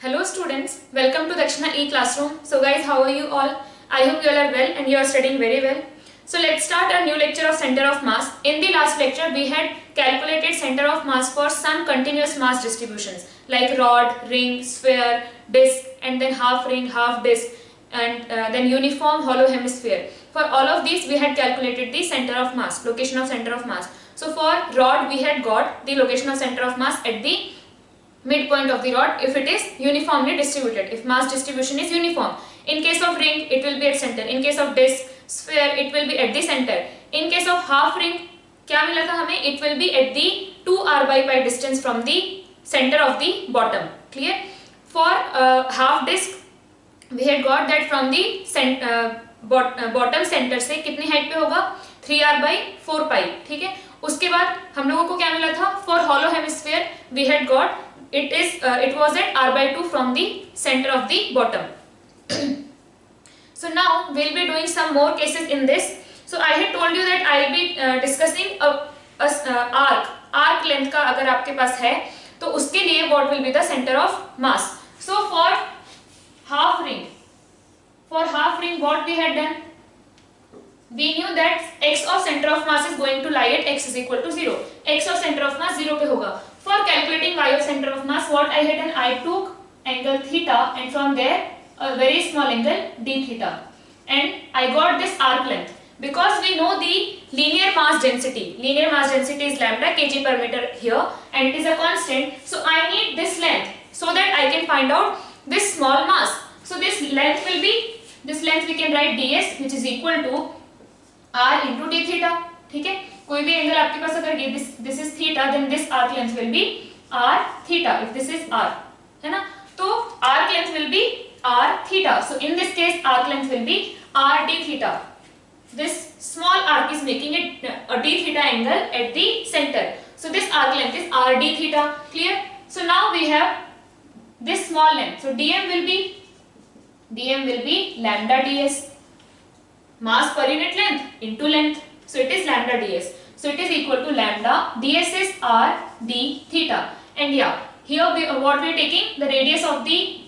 Hello students, welcome to Dakshina E-Classroom. So guys, how are you all? I hope you all are well and you are studying very well. So let's start our new lecture of center of mass. In the last lecture, we had calculated center of mass for some continuous mass distributions like rod, ring, sphere, disc, and then half ring, half disc, and then uniform hollow hemisphere. For all of these, we had calculated the center of mass, location of center of mass. So for rod, we had got the location of center of mass at the midpoint of the rod if it is uniformly distributed, if mass distribution is uniform. In case of ring, it will be at center. In case of disc, sphere, it will be at the center. In case of half ring, क्या मिला था हमें? It will be at the 2r by pi distance from the center of the bottom. Clear? For half disc, we had got that from the bottom center से कितनी height पे होगा? 3r by 4 pi. ठीक है? उसके बाद हम लोगों को क्या मिला था? For hollow hemisphere, we had got it was at r by 2 from the center of the bottom. So now we'll be doing some more cases in this. So I had told you that I'll be discussing arc length का अगर आपके पास है तो उसके लिए what will be the center of mass. So for half ring what we had done, we knew that x of center of mass is going to lie at x is equal to 0. x of center of mass 0 पे होगा. For calculating y of center of mass, what I had done, I took angle theta and from there a very small angle d theta, and I got this arc length. Because we know the linear mass density is lambda kg per meter here, and it is a constant. So I need this length so that I can find out this small mass. So this length we can write ds, which is equal to r into d theta. ठीक है, कोई भी angle आपके पास अगर this is theta, then this arc length will be r theta if this is r, है ना. तो arc length will be r theta. So in this case arc length will be r d theta. This small arc is making it a d theta angle at the center. So this arc length is r d theta. Clear? So now we have this small length. So dm will be lambda ds, mass per unit length into length. So it is lambda ds. So it is equal to lambda ds is r d theta. And yeah, here what we are taking, the radius of the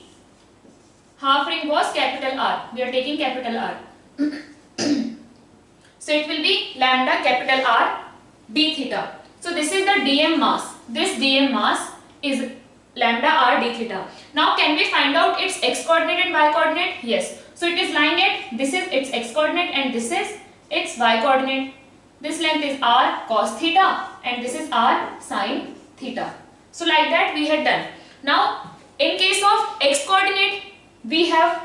half ring was capital R. We are taking capital R. So it will be lambda capital R d theta. So this is the dm mass. This dm mass is lambda r d theta. Now can we find out its x coordinate and y coordinate? Yes. So it is lying at, this is its x coordinate and this is its y coordinate. This length is r cos theta and this is r sin theta. So like that we had done. Now in case of x coordinate, we have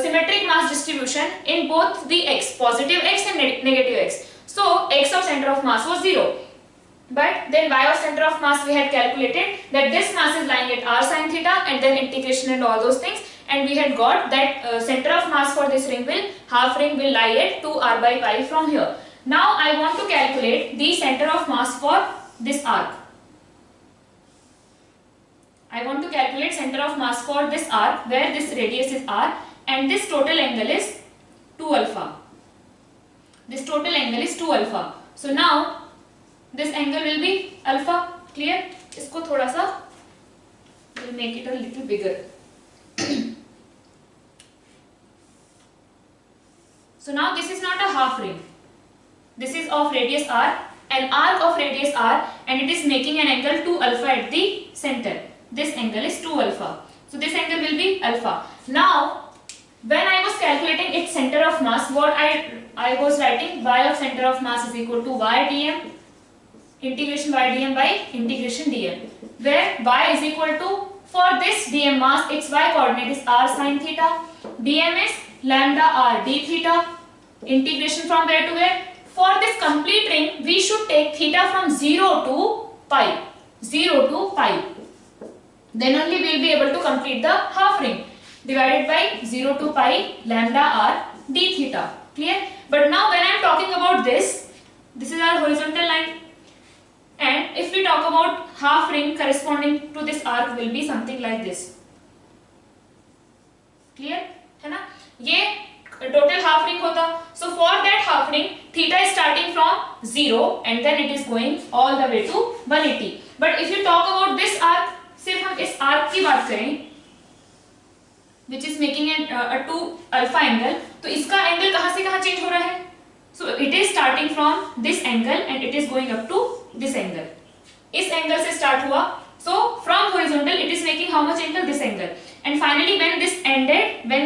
symmetric mass distribution in both the x, positive x and negative x. So x of center of mass was 0. But then y of center of mass we had calculated that this mass is lying at r sin theta and then integration and all those things, and we had got that center of mass for this half ring will lie at 2r by pi from here. Now I want to calculate the center of mass for this arc. I want to calculate center of mass for this arc where this radius is r and this total angle is 2 alpha. This total angle is 2 alpha. So now this angle will be alpha. Clear? इसको थोड़ा सा we'll make it a little bigger. So now this is not a half ring. This is of radius r, an arc of radius r, and it is making an angle 2 alpha at the center. This angle is 2 alpha. So this angle will be alpha. Now when I was calculating its center of mass, what I was writing y of center of mass is equal to y dm, integration y dm by integration dm, where y is equal to, for this dm mass, its y coordinate is r sin theta, dm is lambda r d theta, integration from where to where? For this complete ring, we should take theta from 0 to pi. 0 to pi. Then only we will be able to complete the half ring. Divided by 0 to pi lambda r d theta. Clear? But now when I am talking about this is our horizontal line. And if we talk about half ring corresponding to this arc will be something like this. Clear? है ना? ये total half ring होता. So for that half ring, theta is starting from 0 and then it is going all the way to 180. But if you talk about this arc, सिर्फ हम इस arc की बात करें which is making a 2 alpha angle, तो इसका angle कहां से कहां चेंज हो रहा है? So it is starting from this angle and it is going up to this angle. इस एंगल से स्टार्ट हुआ, so from horizontal it is making how much angle? This angle. And finally when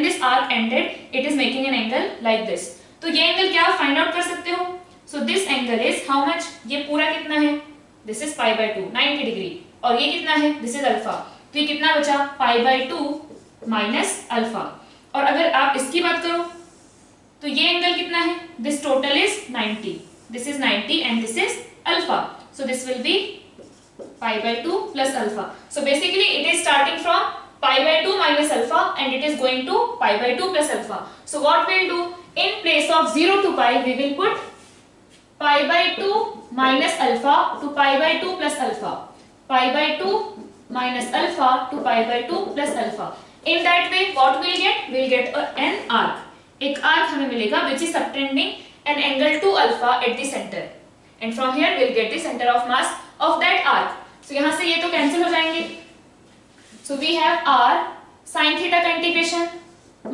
this arc ended, it is making an angle like this. तो ये angle क्या आप find out कर सकते हो? So this angle is how much? ये पूरा कितना है? This is pi by 2, 90 degree. और ये कितना है? This is alpha. तो ये कितना बचा? pi by 2 minus alpha. और अगर आप इसकी बात करो तो ये एंगल कितना है? This total is 90, this is 90 and this is alpha. So this will be pi by 2 plus alpha. So basically it is starting from pi by 2 minus alpha and it is going to pi by 2 plus alpha. So what we'll do, in place of 0 to pi we will put pi by 2 minus alpha to pi by 2 plus alpha, pi by 2 minus alpha to pi by 2 plus alpha. In that way what we'll get? We'll get an arc. एक arc हमें मिलेगा which is subtending an angle to alpha at the center, and from here we'll get the center of mass of that arc. So यहाँ से ये तो cancel हो जाएंगे. So we have r sin theta का integration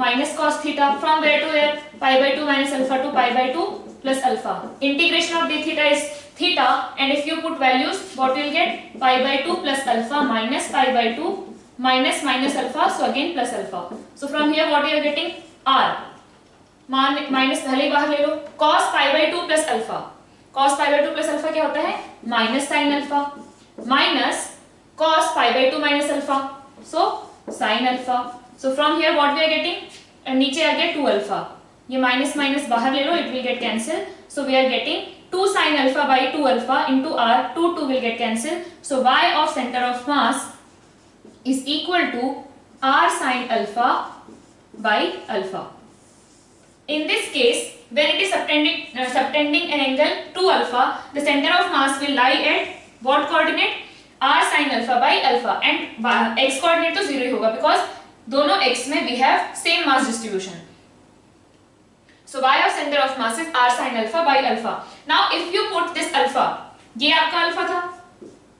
minus cos theta from where to where? Pi by 2 minus alpha to pi by 2 plus alpha. Integration of d theta is theta, and if you put values what we'll get? Pi by 2 plus alpha minus pi by 2 minus alpha, so again plus alpha. So from here what we are getting? r minus भले ही बाहर ले लो, cos pi by 2 plus alpha. cos pi by 2 plus alpha क्या होता है? Minus sin alpha minus cos pi by 2 minus alpha, so sin alpha. So from here what we are getting? नीचे आ गया 2 alpha, ये minus minus बाहर ले लो, it will get cancel. So we are getting 2 sin alpha by 2 alpha into r, 2 will get cancelled. So y of center of mass is equal to r sin alpha by alpha. In this case, when it is subtending an angle to alpha, the center of mass will lie at what coordinate? R sin alpha by alpha, and x coordinate तो 0 ही होगा because दोनों x में we have same mass distribution. So y of center of mass is r sin alpha by alpha. Now if you put this alpha, ये आपका alpha था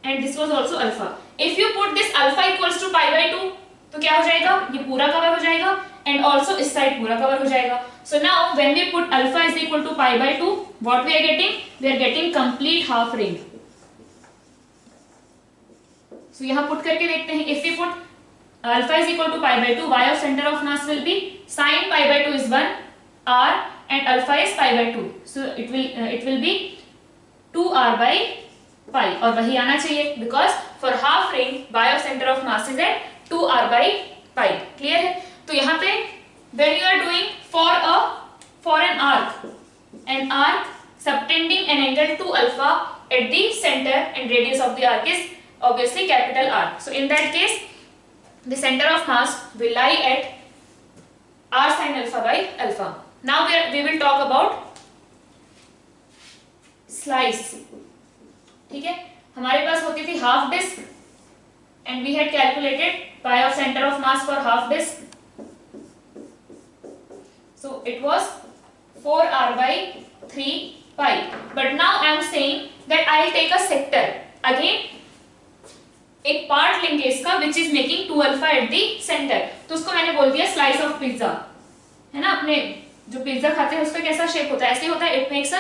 and this was also alpha. If you put this alpha equals to pi by 2, तो क्या हो जाएगा? ये पूरा cover हो जाएगा and also इस साइड पूरा कवर हो जाएगा. So now when we put alpha is equal to pi by 2, what we are getting? We are getting complete half ring. So यहाँ put करके देखते हैं. If we put alpha is equal to pi by 2, y of center of mass will be sin pi by 2 is 1, r, and alpha is pi by 2. So it will be 2r by pi, और वही आना चाहिए because for half ring y of center of mass is at 2r by pi. Clear है? तो यहाँ पे when you are doing for an arc subtending an angle to alpha at the center and radius of the arc is obviously capital R. So in that case the center of mass will lie at r sin alpha by alpha. Now we will talk about slice. ठीक है, हमारे पास होती थी half disc and we had calculated pi of center of mass for half disc. So it was 4r by 3 pi. But now I am saying that I will take a sector. Again एक part लेंगे इसका which is making 2 alpha at the center. तो उसको मैंने बोल दिया slice of pizza, है ना? अपने जो पिज्जा खाते हैं उसका कैसा शेप होता है? ऐसे होता है. It makes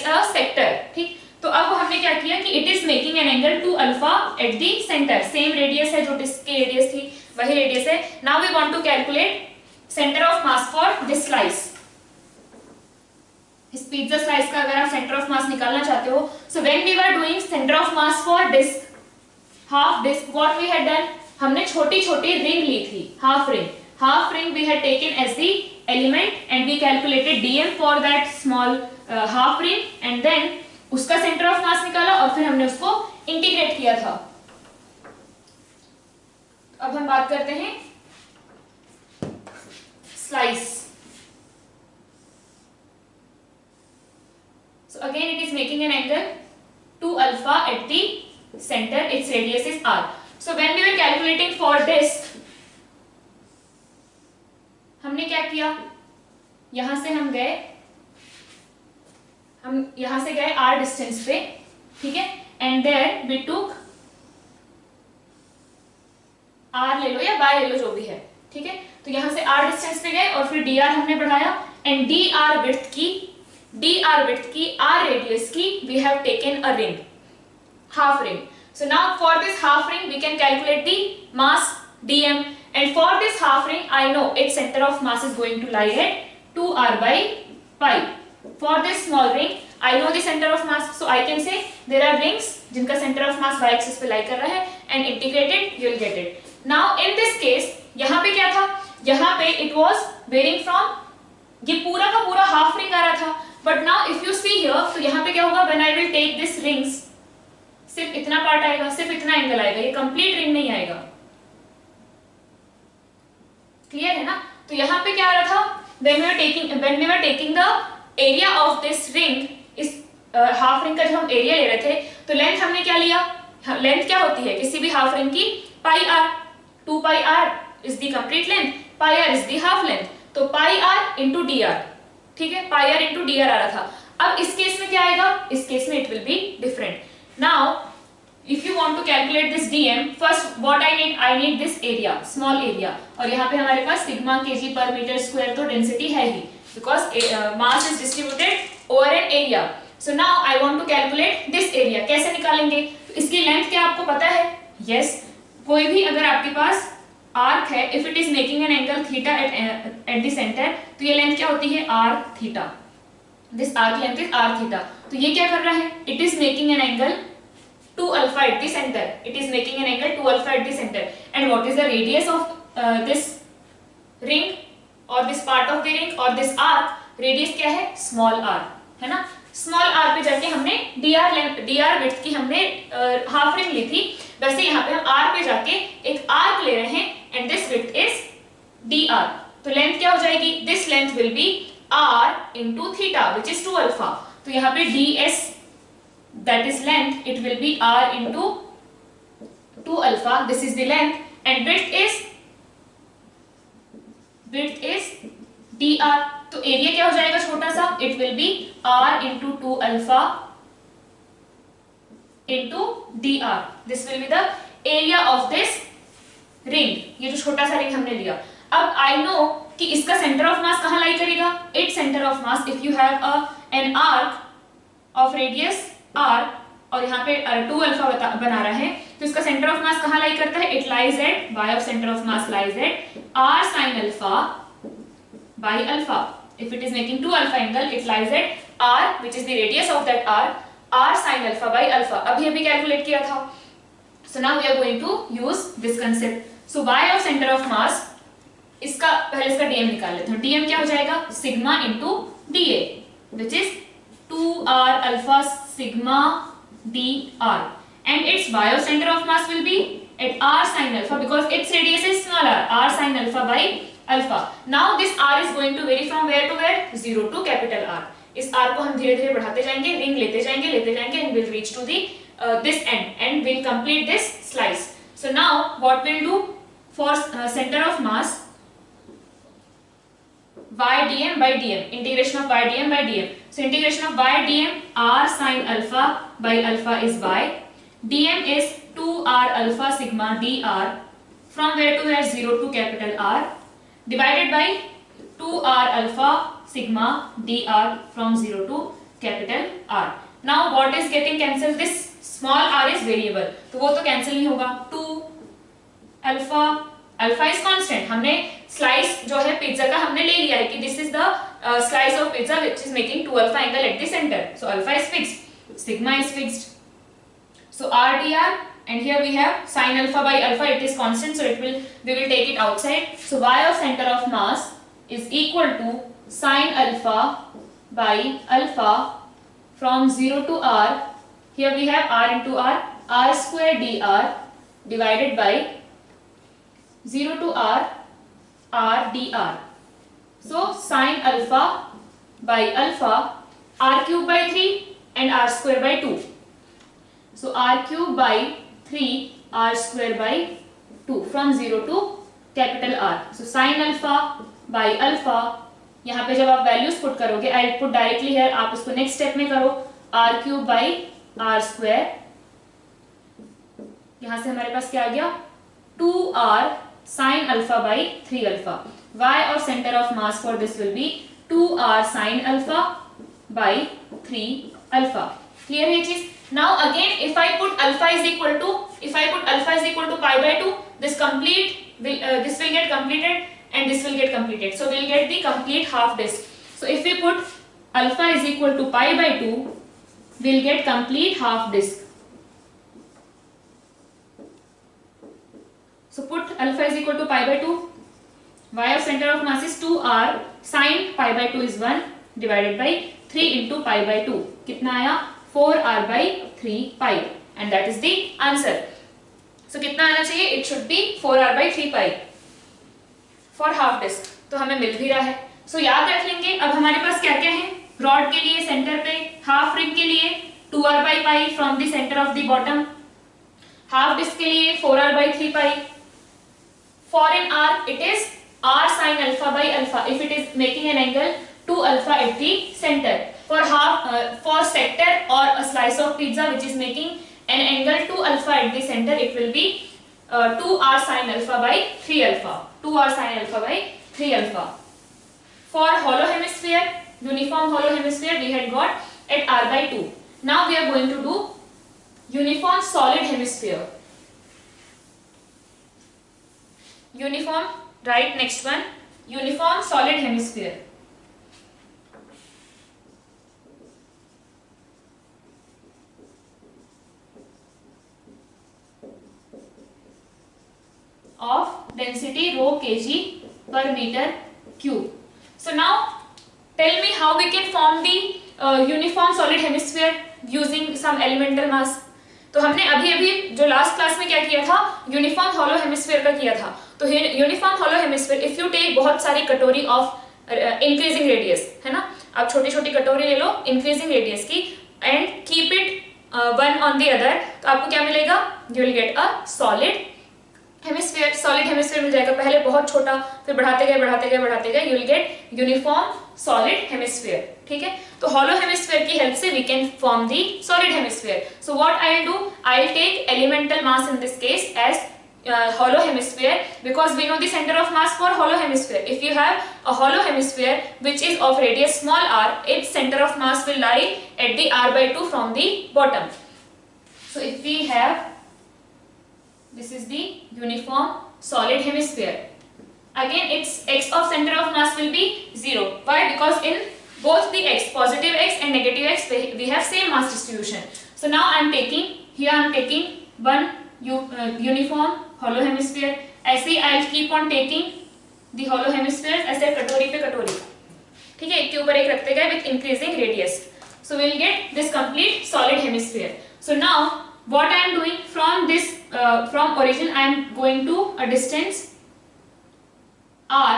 a sector. ठीक, तो अब हमने क्या किया कि it is making an angle to alpha at the center. Same radius है जो डिस्क की रेडियस थी, वही रेडियस है. Now we want to calculate center of mass for this slice. इस पिज्जा स्लाइस का अगर आप सेंटर ऑफ मास निकालना चाहते हो, so when we were doing center of mass for disc, half disc, what we had done, हमने छोटी छोटी रिंग ली थी, half ring we had taken as the element and we calculated dm for that small half ring and then उसका centre of मास निकाला और फिर हमने उसको इंटीग्रेट किया था. अब हम बात करते हैं slice. So again it is making an angle to alpha at the center, its radius is r. So when we were calculating for this, हमने क्या किया, यहां से हम यहां से गए r डिस्टेंस पे, ठीक है, and there we took r ले लो या y ले लो जो भी है, ठीक है, तो यहाँ से r डिस्टेंस पे गए और फिर dr हमने बढ़ाया एंड dr विड्थ की r रेडियस की we have taken a ring, half ring. So now for this half ring we can calculate the mass dm, and for this half ring I know its center of mass is going to lie at 2r by pi. For this small ring I know the center of mass, so I can say there are rings जिनका center of mass y axis पे lie कर रहा है and integrated you will get it. Now in this case यहाँ पे क्या था, यहाँ पे it was varying from, ये पूरा का पूरा half ring आ रहा था, but now if you see here तो यहाँ पे क्या होगा, when I will take this rings सिर्फ इतना पार्ट आएगा, सिर्फ इतना एंगल आएगा, ये कंप्लीट रिंग नहीं आएगा, क्लियर है ना। तो यहाँ पे क्या आ रहा था, when we were taking the area of this ring, इस हाफ रिंग का जब हम एरिया ले रहे थे तो लेंथ हमने क्या लिया, लेंथ क्या होती है किसी भी हाफ रिंग की, pi r, 2 pi r is the complete length, pi r is the half length, तो pi r into d r, ठीक है, pi r into d r आ रहा था। अब इस केस में क्या आएगा, इस केस में it will be different. Now if you want to calculate this dm, first what I need this area, small area, और यहाँ पे हमारे पास sigma kg per meter square तो डेंसिटी है ही, because mass is distributed over an area. So now I want to calculate this area, कैसे निकालेंगे, तो इसकी लेंथ क्या आपको पता है, yes, कोई भी अगर आपके पास आर्क है, if it is making an angle theta at the center, तो ये लेंथ क्या होती है, r theta, this arc length is r theta, तो ये क्या कर रहा है, it is making an angle 2 alpha at the center, it is making an angle 2 alpha at the center, and what is the radius of this ring or this part of the ring or this arc, radius क्या है, small r, है ना। small r पे जाके हमने dr width की हमने half ring ली थी, वैसे यहाँ पे हम r पे जाके एक arc ले रहे हैं and this width is dr, तो लेंथ क्या हो जाएगी, this length will be r into theta which is 2 alpha, तो यहाँ पे ds that is length, it will be r into 2 alpha, this is the length, and width is dr, तो area क्या हो जाएगा छोटा सा, it will be r into 2 alpha into dr, this will be the area of this ring, ये जो छोटा सा रिंग हमने लिया। अब I know कि इसका सेंटर ऑफ मास कहाँ लाई करेगा, its center of mass, if you have an arc of radius r और यहाँ पे 2 अल्फा बना रहा है, तो इसका सेंटर ऑफ मास कहाँ लाई करता है, it lies at, y of centre of mass lies at r sin alpha by alpha, if it is making 2 alpha angle it lies at r which is the radius of that r sin alpha by alpha, अभी calculate किया था। so now we are going to use this concept, so y of center of mass, इसका पहले इसका dm निकाल लेते हैं, dm क्या हो जाएगा, sigma into dA which is 2r alpha sigma dr, and its y of center of mass will be at r sin alpha because its radius is smaller, r sin alpha by alpha. Now this r is going to vary from where to where, 0 to capital R. इस r को हम धीरे धीरे बढ़ाते जाएंगे, ring लेते जाएंगे and we'll reach to the this end and we'll complete this slice. So now what we'll do for center of mass, y dm by dm, integration of y dm by dm, so integration of y dm, r sin alpha by alpha is y, dm is 2r alpha sigma dr from where to where, 0 to capital R, divided by 2r alpha sigma dr from 0 to capital R. Now what is getting cancelled, this small r is variable, तो वो तो cancel नहीं होगा, 2 alpha is constant, हमने slice जो है pizza का हमने ले लिया है कि this is the slice of pizza which is making 2 alpha angle eight the centre, so alpha is fixed, sigma is fixed, so r dr, and here we have sin alpha by alpha, it is constant, so we will take it outside, so y of center of mass is equal to sin alpha by alpha from 0 to r, here we have r into r square dr divided by 0 to r dr, so sin alpha by alpha, r cube by 3 and r square by 2, so r cube by 3 r square by 2 from 0 to capital R, so sin alpha by alpha, यहाँ पे जब आप values put करोगे, I put directly है, आप उसको next step में करो, r cube by r square, यहाँ से हमारे पास क्या आ गया 2r sin alpha by 3 alpha. Y or center of mass for this will be 2r sin alpha by 3 alpha. Clear ये चीज? Now again if I put alpha is equal to pi by 2, this will get completed and this will get completed. So we'll get the complete half disk. So if we put alpha is equal to pi by 2, we'll get complete half disk. So put alpha is equal to pi by 2. Y of center of mass is 2r sin pi by 2 is 1 divided by 3 into pi by 2. कितना आया? 4r by 3 pi and that is the answer. So कितना आना चाहिए? It should be 4r by 3 pi for half disk. तो हमें मिल भी रहा है. So याद रख लेंगे. अब हमारे पास क्या क्या है? रॉड के लिए सेंटर पे, हाफ रिंग के लिए 2r by pi from the center of the bottom, half disc के लिए 4r by 3 pi. For in r it is r sin alpha by alpha if it is making an angle 2 alpha at the center. For sector or a slice of pizza which is making an angle 2 alpha at the center, it will be 2r sin alpha by 3 alpha. 2r sin alpha by 3 alpha. For hollow hemisphere, uniform hollow hemisphere, we had got at r by 2. Now we are going to do uniform solid hemisphere. Uniform, right, next one, uniform solid hemisphere. Of density rho kg per meter cube. So now tell me how we can form the uniform solid hemisphere using some elemental mass. तो हमने अभी जो last class में क्या किया था, uniform hollow hemisphere का किया था. तो uniform hollow hemisphere, if you take बहुत सारी कटोरी ऑफ इंक्रीजिंग रेडियस, है ना, आप छोटी छोटी कटोरी ले लो इंक्रीजिंग रेडियस की and keep it one on the other, तो आपको क्या मिलेगा? You will get a solid hemisphere. Solid hemisphere मिल जाएगा. पहले बहुत छोटा, फिर बढ़ाते गए you will get uniform solid hemisphere. ठीक है, तो हॉलो हेमिस्फीयर की हेल्प से we can form the solid hemisphere. So what I will do, I will take elemental mass in this case as hollow hemisphere because we know the center of mass for hollow hemisphere. If you have a hollow hemisphere which is of radius small r, its center of mass will lie at the r by 2 from the bottom. So if we have, this is the uniform solid hemisphere. Again its x of center of mass will be 0. Why? Because in both the x, positive x and negative x, we have same mass distribution. So now I am taking one uniform hollow hemisphere. ऐसे I will keep on taking the hollow hemispheres ऐसे कटोरी पे कटोरी, ठीक है, एक के ऊपर एक रखते गए with increasing radius. So we will get this complete solid hemisphere. So now what I am doing from this from origin I am going to a distance r,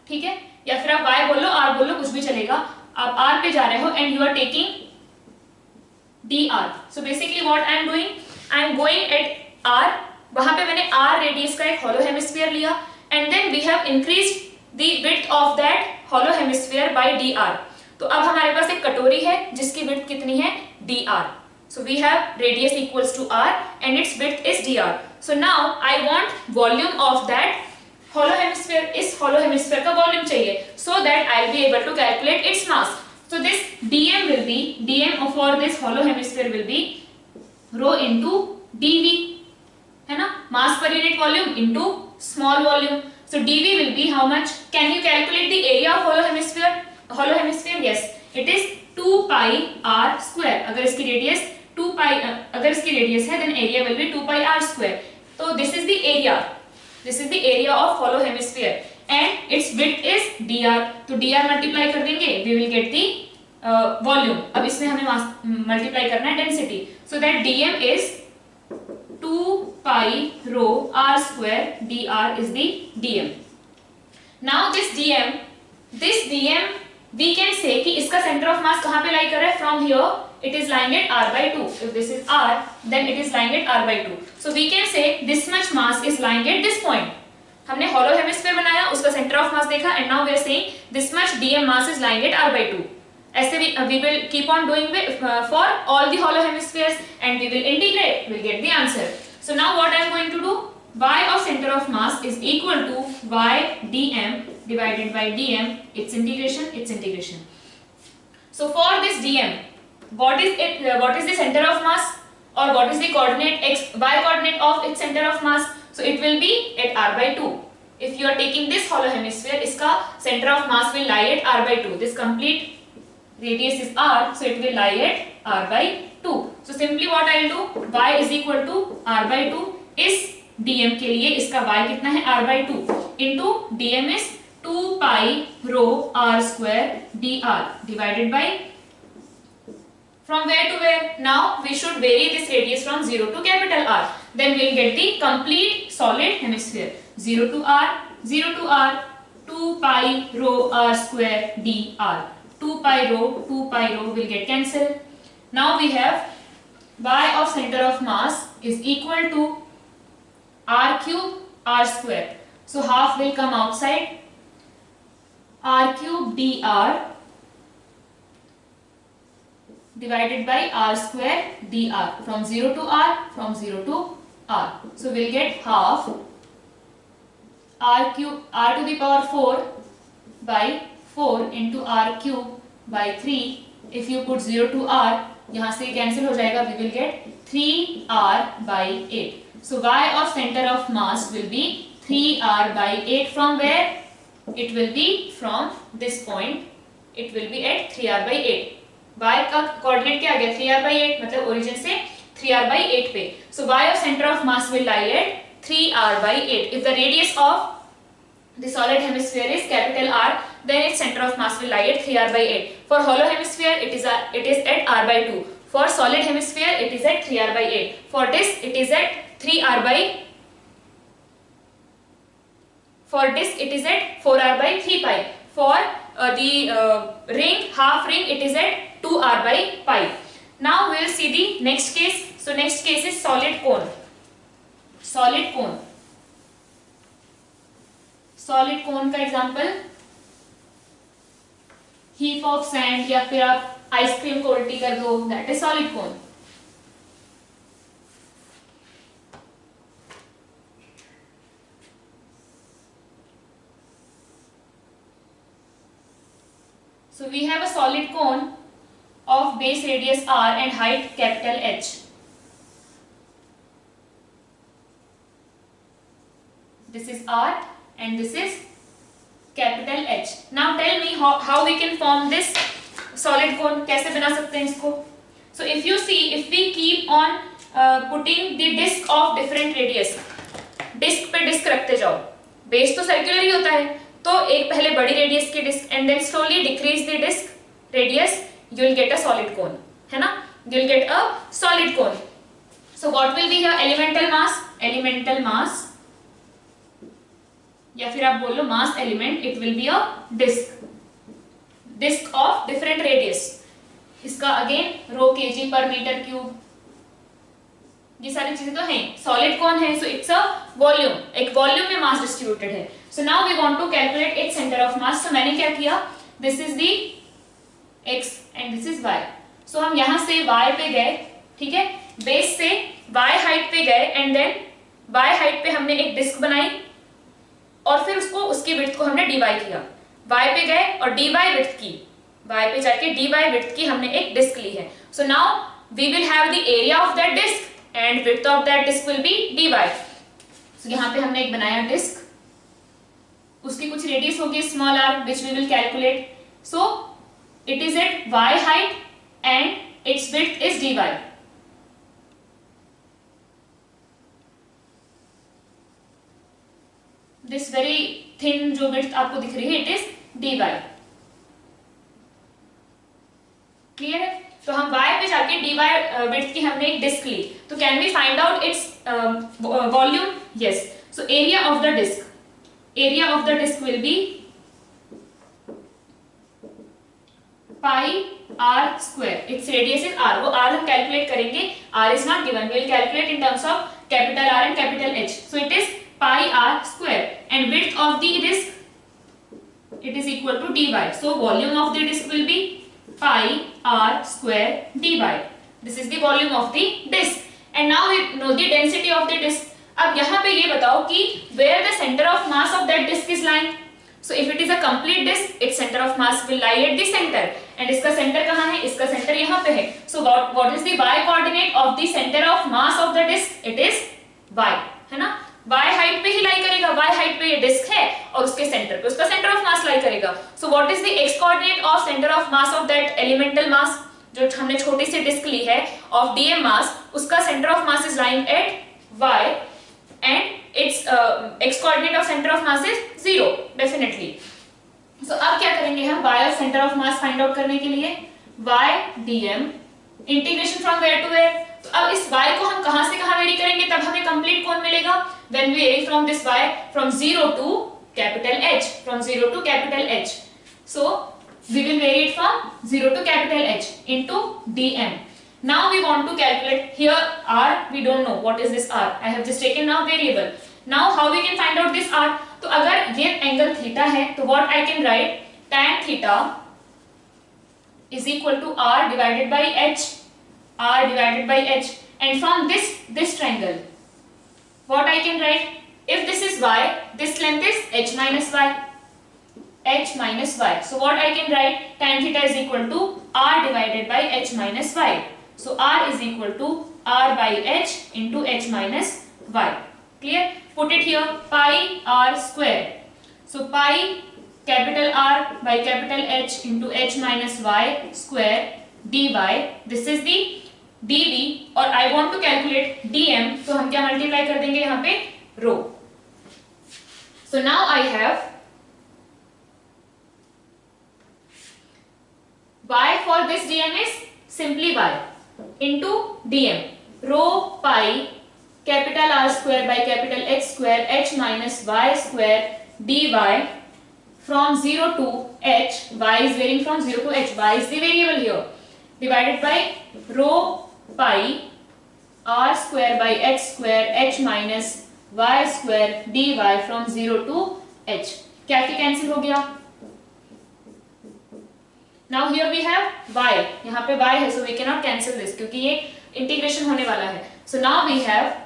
ठीक है, या फिर आप y बोल लो, r बोल लो, कुछ भी चलेगा. आप r पे जा रहे हो and you are taking dr. So basically what I am doing, I am going at r, वहां पे मैंने r रेडियस का एक hollow hemisphere लिया and then we have increased the width of that hollow hemisphere by dr. तो अब हमारे पास एक कटोरी है जिसकी width कितनी है? dr. So we have radius equals to r and its width is dr. So now I want volume of that hollow hemisphere. इस hollow hemisphere का volume चाहिए so that I'll be able to calculate its mass. So this dm for this hollow hemisphere will be rho into dv, है ना, mass per unit volume into small volume. So dv will be how much? Can you calculate the area of hollow hemisphere? Yes, it is 2 pi r square. अगर इसकी radius 2 pi, अगर इसकी radius है then area will be 2 pi r square. तो this is the area of hollow hemisphere and its width is dr. तो dr multiply कर देंगे, we will get the volume. अब इसमें हमें multiply करना है density. So that dm is 2 pi rho r square, dr is the dm. Now this dm we can say कि इसका center of mass कहाँ पे lie कर रहा है? From here it is lying at r by 2. If this is r, then it is lying at r by 2. So we can say this much mass is lying at this point. हमने hollow hemisphere बनाया, उसका center of mass देखा and now we are saying this much dm mass is lying at r by 2. ऐसे we will keep on doing for all the hollow hemispheres and we will integrate, we'll get the answer. So now what I am going to do, y of center of mass is equal to y dm divided by dm, its integration. So for this dm, what is the center of mass, or what is the coordinate y coordinate of its center of mass? So it will be at r by 2. If you are taking this hollow hemisphere, iska center of mass will lie at r by 2. This complete radius is r, so it will lie at r by 2. So simply what I will do, y is equal to r by 2. इस dm के लिए इसका y कितना है, r by 2 into dm is 2 pi rho r square dr divided by, from where to where? Now we should vary this radius from 0 to capital R. Then we will get the complete solid hemisphere. 0 to R, 0 to R, 2 pi rho R square dr. 2 pi rho will get cancelled. Now we have y of center of mass is equal to r cube r square. So half will come outside. R cube dr divided by r square dr, from 0 to r, from 0 to r. So we'll get half r cube r to the power 4 by 4 into r cube by 3. If you put 0 to r, यहाँ से cancel हो जाएगा, we will get 3r by 8. So y of center of mass will be 3r by 8. From where? It will be from this point. It will be at 3r by 8. y का coordinate क्या आ गया, 3r by 8, मतलब origin से 3r by 8 पे. So y of center of mass will lie at 3r by 8. If the radius of the solid hemisphere is capital R, then its center of mass will lie at 3r by 8. For hollow hemisphere, it is at r by 2. For solid hemisphere, it is at 3r by 8. For disk, it is at 3r by. For disk, it is at 4r by 3 pi. For the ring, half ring, it is at 2r by pi. Now we will see the next case. So next case is solid cone. Solid cone. Solid cone का example heap of sand, या फिर आप ice cream को उल्टी कर दो, that is solid cone. So we have a solid cone of base radius r and height capital H. This is r and this is capital H. Now tell me how we can form this solid cone. कैसे बना सकते हैं इसको? So if you see, if we keep on putting the disc of different radius, disc पे disc रखते जाओ, base तो circular ही होता है, तो एक पहले बड़ी रेडियस की disc and then slowly decrease the disc radius, you will get a solid cone, है ना, you will get a solid cone. So what will be here? Elemental mass, या फिर आप बोल लो mass element, it will be a disc of different radius. इसका again rho kg per metre cube, ये सारी चीजें तो हैं. सॉलिड कौन है? सो इट्स अ वॉल्यूम, एक वॉल्यूम में मास डिस्ट्रीब्यूटेड है. So now we want to calculate its centre of mass. So मैंने क्या किया, this is the x and this is y. So हम यहां से वाई पे गए, ठीक है, बेस से वाई हाइट पे गए एंड देन वाई हाइट पे हमने एक डिस्क बनाई और फिर उसकी विड्थ को हमने डीवाई किया. वाई पे गए और डीवाई विड्थ की, वाई पे जाके डीवाई विड्थ की हमने एक डिस्क ली है. So now we will have the area of that disc and width of that disk will be dy. So यहाँ पे हमने एक बनाया डिस्क, उसकी कुछ रेडियस होगी small r which we will calculate. So it is at y height and its width is dy. This very thin जो width आपको दिख रही है, it is dy. क्लियर है? तो हम y पे जाके dy विड्थ की हमने एक डिस्क ली, तो can we find out its volume? Yes. So area of the disk will be pi r square. Its radius is r. वो r हम कैलकुलेट करेंगे, r is not given, we will calculate in terms of capital R and capital H. So it is pi r square and width of the disk it is equal to dy. So volume of the disk will be pi r square dy. This is the volume of the disk. And now we know the density of the disk. अब यहाँ पे ये बताओ कि where the center of mass of that disk is lying. So if it is a complete disk, its center of mass will lie at the center. And इसका center कहाँ है? इसका center यहाँ पे है. So what is the y coordinate of the center of mass of the disk? It is y, है ना? y height पे ही लाई करेगा. y height पे ये डिस्क है और उसके सेंटर पे उसका सेंटर ऑफ मास लाई करेगा. So what is the x coordinate of center of mass of that elemental mass? जो हमने छोटी सी डिस्क ली है of dm mass, उसका center of mass is lying at y and its x coordinate of center of mass is 0 definitely. So अब क्या करेंगे हम y of center of mass find out करने के लिए y dm integration from where to where. तो अब इस y को हम कहां से कहां वेरी करेंगे तब हमें कंप्लीट कौन मिलेगा? When we vary from this y from 0 to capital H, from 0 to capital H. So we will vary it from 0 to capital H into dm. Now we want to calculate here r, we don't know what is this r. I have just taken now variable. Now how we can find out this r? तो अगर ये angle theta है तो what I can write tan theta is equal to r divided by h, r divided by h. And from this triangle, what I can write? If this is y, this length is h minus y. H minus y. So what I can write? Tan theta is equal to r divided by h minus y. So r is equal to r by h into h minus y. Clear? Put it here. Pi r square. So pi capital R by capital H into h minus y square dy. This is the dv और I want to calculate dm. तो हम क्या multiply कर देंगे यहाँ पे? रो. So now I have y for this dm is simply y into dm. Rho pi capital R square by capital H square h minus y square dy from 0 to h. Y is varying from 0 to h. Y is the variable here. Divided by rho pi r square by h square h minus y square dy from 0 to h. क्या cancel हो गया? Now here we have y. यहाँ पे y है so we cannot cancel this क्योंकि ये integration होने वाला है. So now we have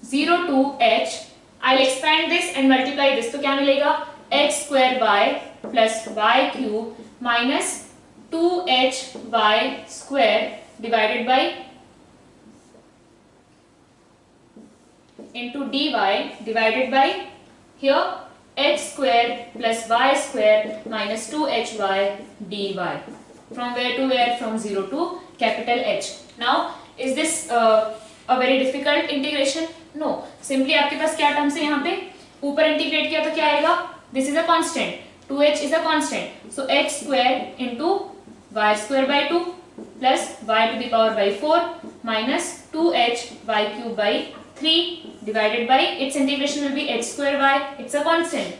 0 to h. I'll expand this and multiply this. तो क्या मिलेगा? h square y plus y cube minus 2hy square divided by into dy divided by here h square plus y square minus 2hy dy. From where to where? From 0 to capital H. Now is this a very difficult integration? No. Simply आपके पास क्या terms है यहाँ पे? ऊपर integrate किया तो क्या आएगा? This is a constant. 2h is a constant. So h square into y square by 2 plus y to the power by 4 minus 2h y cube by 3 divided by its integration will be h square y. It's a constant.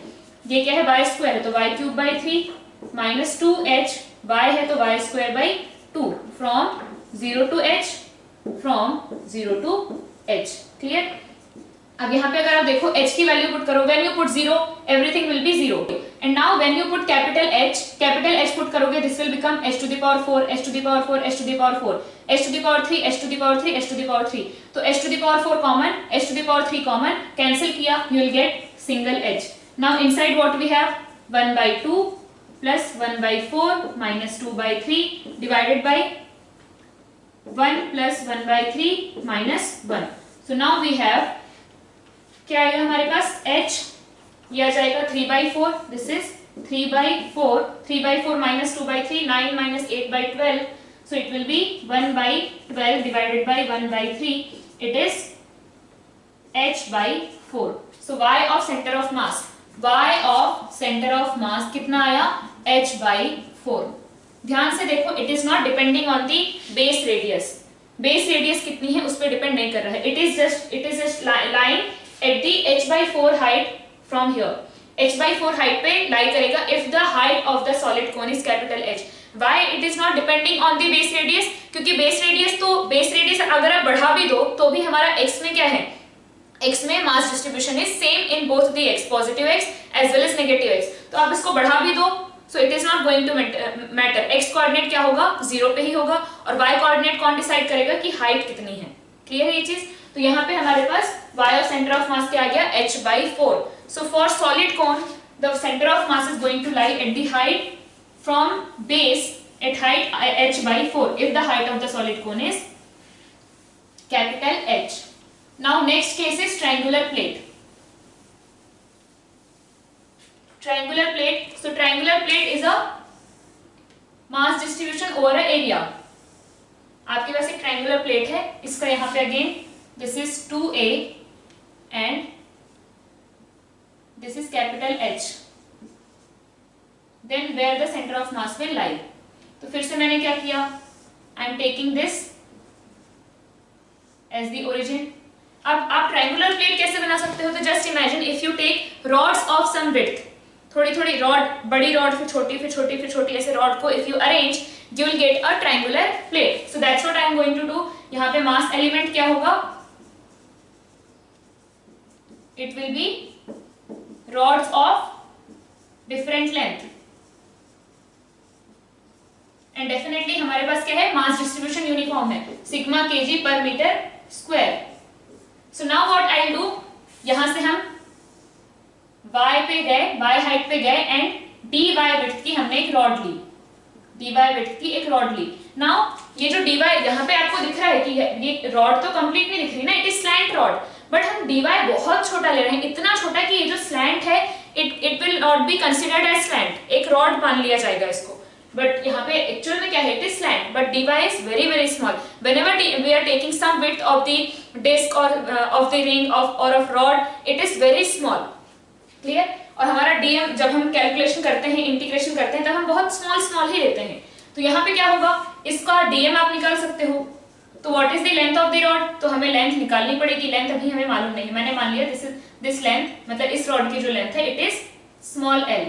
ये क्या है? y square है तो y cube by 3 minus 2h y है तो y square by 2 from 0 to h, from 0 to h. Clear? अब यहाँ पे अगर आप देखो h की वैल्यू पुट करो, when you put 0 everything will be 0. And now when you put capital H put करोगे this will become h to the power 4, h to the power 4, h to the power 4, h to the power 3, h to the power 3, h to the power 3. तो h to the power 4 common, h to the power 3 common, cancel किया you will get single h. Now inside what we have? 1 by 2 plus 1 by 4 minus 2 by 3 divided by 1 plus 1 by 3 minus 1. So now we have क्या आएगा हमारे पास? h ये आ जाएगा 3 by 4. This is 3 by 4. 3 by 4 minus 2 by 3, 9 minus 8 by 12. So it will be 1 by 12 divided by 1 by 3. It is h by 4. So y of center of mass. Y of center of mass कितना आया? h by 4. ध्यान से देखो, it is not depending on the base radius. Base radius कितनी है उस पर depend नहीं कर रहा है. It is just lying at the h by 4 height from here. h by 4 height पे lie करेगा if the height of the solid cone is capital H. Why it is not depending on the base radius? क्योंकि base radius अगर आप बढ़ा भी दो तो भी हमारा x में क्या है? x में mass distribution is same in both the x, positive x as well as negative x. तो आप इसको बढ़ा भी दो so it is not going to matter. x coordinate क्या होगा? 0 पे ही होगा और y coordinate कौन डिसाइड करेगा कि height कितनी है? क्लियर है ये चीज? तो यहाँ पे हमारे पास y of centre of mass क्या आ गया, h/4. So for solid cone the center of mass is going to lie at the height from base at height h/4 if the height of the solid cone is capital H. Now next case is triangular plate. Triangular plate. So triangular plate is a mass distribution over a area. आपके पास एक triangular plate है, इसका यहाँ पे again this is 2a and this is capital H. Then where the center of mass will lie. तो फिर से मैंने क्या किया, I am taking this as the origin. अब आप triangular plate कैसे बना सकते हो, तो just imagine if you take rods of some width, थोड़ी थोड़ी रॉड, बड़ी रॉड फिर छोटी फिर छोटी फिर छोटी, ऐसे रॉड को if you arrange you will get a triangular plate. So that's what I am going to do. यहाँ पे mass element क्या होगा, it will be rods of different length and definitely हमारे पास क्या है, mass distribution uniform है, sigma kg per meter square. So now what I will do, यहाँ से हम y पे गए, y height पे गए and dy width की हमने एक रॉड ली, dy width की एक रॉड ली. Now ये जो dy यहाँ पे आपको दिख रहा है कि ये रॉड तो कंप्लीट नहीं दिख रही ना, it is slant rod, but हम dy बहुत छोटा ले रहे हैं, इतना छोटा कि ये जो स्लैंट है it will not be considered as slant, एक रॉड मान लिया जाएगा इसको, बट यहाँ पे एक्चुअल में क्या है, it is slant, but dy is very very small. Whenever we are taking some width of the disc or of the ring or of rod, it is very small. Clear. और हमारा dm जब हम calculation करते हैं, integration करते हैं, तब हम बहुत स्मॉल ही लेते हैं. तो यहाँ पे क्या होगा, इसका dm आप निकाल सकते हो. तो what is the length of the rod, तो हमें लेंथ निकालनी पड़ेगी. लेंथ अभी हमें मालूम नहीं है, मैंने मान लिया दिस लेंथ, मतलब इस रॉड की जो लेंथ है it is small l.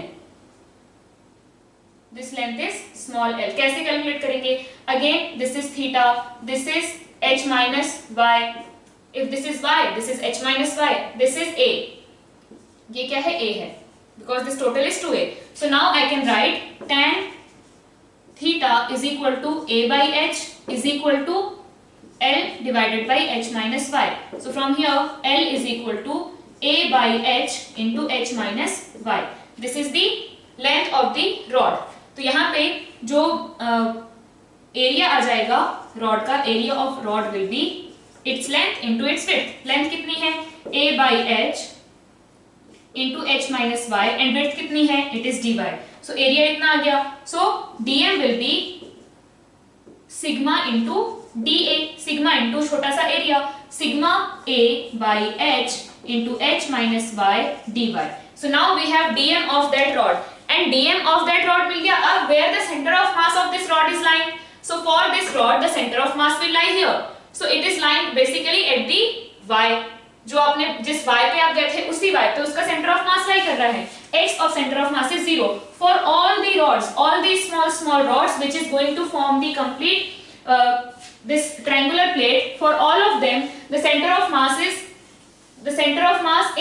This length is small l. कैसे कैलकुलेट करेंगे, again this is theta, this is h minus y, if this is y this is h minus y, this is a. ये क्या है, a है, because this total is 2a. So now I can write tan theta is equal to a by h is equal to l divided by h minus y. So from here l is equal to a by h into h minus y. This is the length of the rod. तो यहाँ पे जो area आ जाएगा rod का, area of rod will be its length into its width. Length कितनी है, a by h into h minus y and width कितनी है, it is dy. So area इतना आ गया. So dm will be sigma into dA, sigma into छोटा सा area, sigma a by h into h minus y dy. So now we have dm of that rod and dm of that rod मिल गया. अब where the center of mass of this rod is lying, so for this rod the center of mass will lie here. So it is lying basically at the y, जो आपने जिस y पे आप गए थे उसी y पे उसका सेंटर ऑफ मास लाई कर रहा है. x of center of mass is 0 for all the rods, all these small rods which is going to form the complete this triangular plate. For all of them the center of mass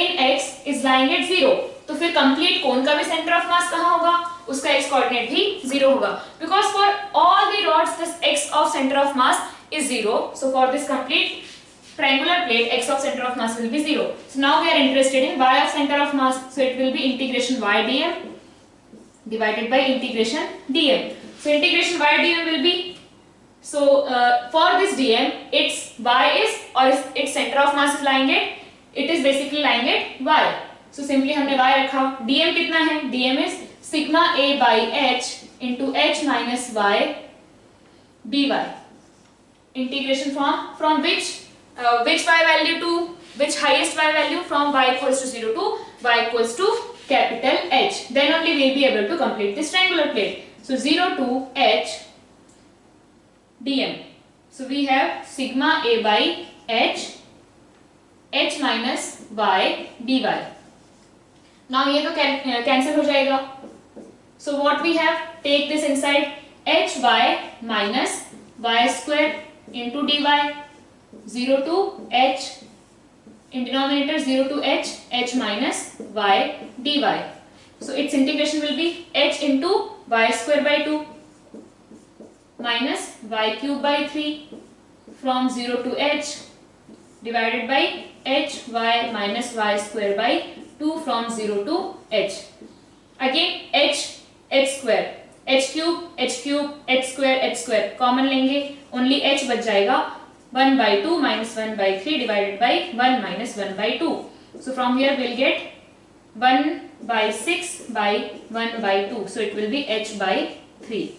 in x is lying at 0. तो फिर complete कोन का भी centre of मास कहाँ होगा, उसका x coordinate भी 0 होगा, because for all the rods this x of center of mass is 0. So for this complete triangular plate x of center of mass will be 0. So now we are interested in y of center of mass, so it will be integration y dm divided by integration dm. So integration y dm will be, so for this dm its y is, or its center of mass is lying at, it is basically lying at y. So simply हमने y रखा. dm कितना है, dm is sigma a by h into h minus y dy. Integration from which y value to which highest y value, from y equals to 0 to y equals to capital H. Then only we will be able to complete this triangular plate. So 0 to h dm. So we have sigma a by h h minus y dy. Now ये तो cancel हो जाएगा. So what we have, take this inside, h y minus y square into dy, 0 to h in denominator, 0 to h minus y dy. So its integration will be h into y square by 2 minus y cube by 3 from 0 to h divided by h y minus y square by 2 from 0 to h. Again h square, h cube h square common लेंगे, only h बच जाएगा 1 by 2 minus 1 by 3 divided by 1 minus 1 by 2. So from here we'll get 1 by 6 by 1 by 2. So it will be h by 3.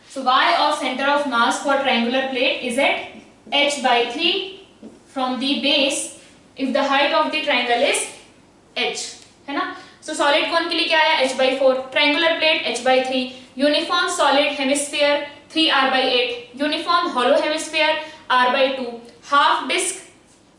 So y of center of mass for triangular plate is at h by 3 from the base if the height of the triangle is h, है ना. So solid cone के लिए क्या आया, h by 4, triangular plate h by 3, uniform solid hemisphere 3r by 8, uniform hollow hemisphere r by 2, half disc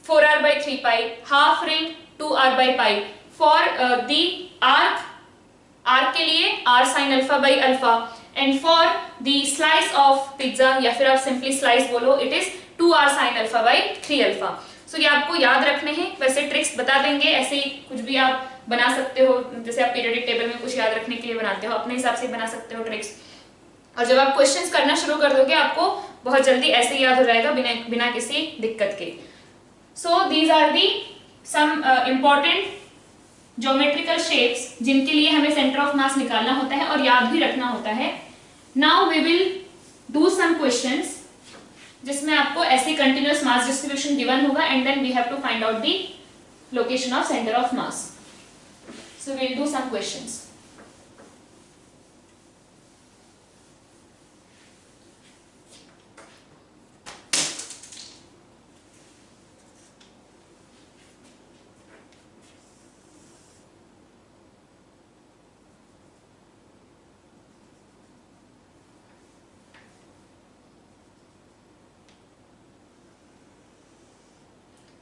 4r by 3 pi, half ring 2r by pi. For the arc के लिए r sin alpha by alpha, and for the slice of pizza या फिर आप simply slice बोलो, it is 2r sin alpha by 3 alpha. So ये आपको याद रखने हैं. वैसे ट्रिक्स बता देंगे, ऐसे ही कुछ भी आप बना सकते हो, जैसे आप पीरियडिक टेबल में कुछ याद रखने के लिए बनाते हो, अपने हिसाब से बना सकते हो ट्रिक्स. और जब आप क्वेश्चंस करना शुरू कर दोगे आपको बहुत जल्दी ऐसे याद हो जाएगा बिना किसी दिक्कत के. So these are the some important geometrical shapes जिनके लिए हमें सेंटर ऑफ मास निकालना होता है और याद भी रखना होता है. Now we will do some questions जिसमें आपको ऐसे कंटिन्यूअस मास डिस्ट्रीब्यूशन गिवन होगा and then we have to find out the location of centre of mass. So we will do some questions.